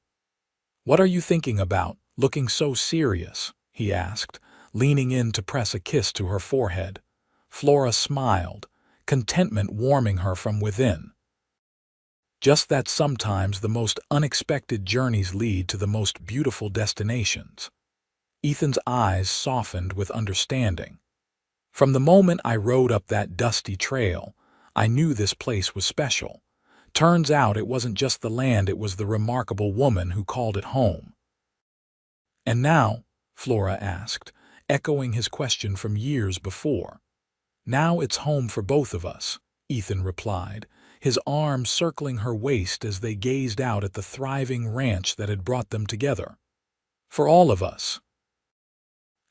"What are you thinking about, looking so serious?" he asked, leaning in to press a kiss to her forehead. Flora smiled, contentment warming her from within. Just that sometimes the most unexpected journeys lead to the most beautiful destinations. Ethan's eyes softened with understanding. "From the moment I rode up that dusty trail, I knew this place was special. Turns out it wasn't just the land, it was the remarkable woman who called it home." "And now?" Flora asked, echoing his question from years before. "Now it's home for both of us," Ethan replied, his arm circling her waist as they gazed out at the thriving ranch that had brought them together. "For all of us."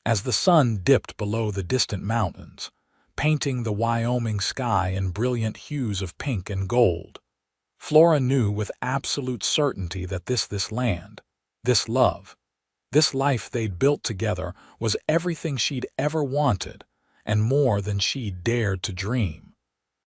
As the sun dipped below the distant mountains, painting the Wyoming sky in brilliant hues of pink and gold, Flora knew with absolute certainty that this land, this love, this life they'd built together was everything she'd ever wanted and more than she'd dared to dream.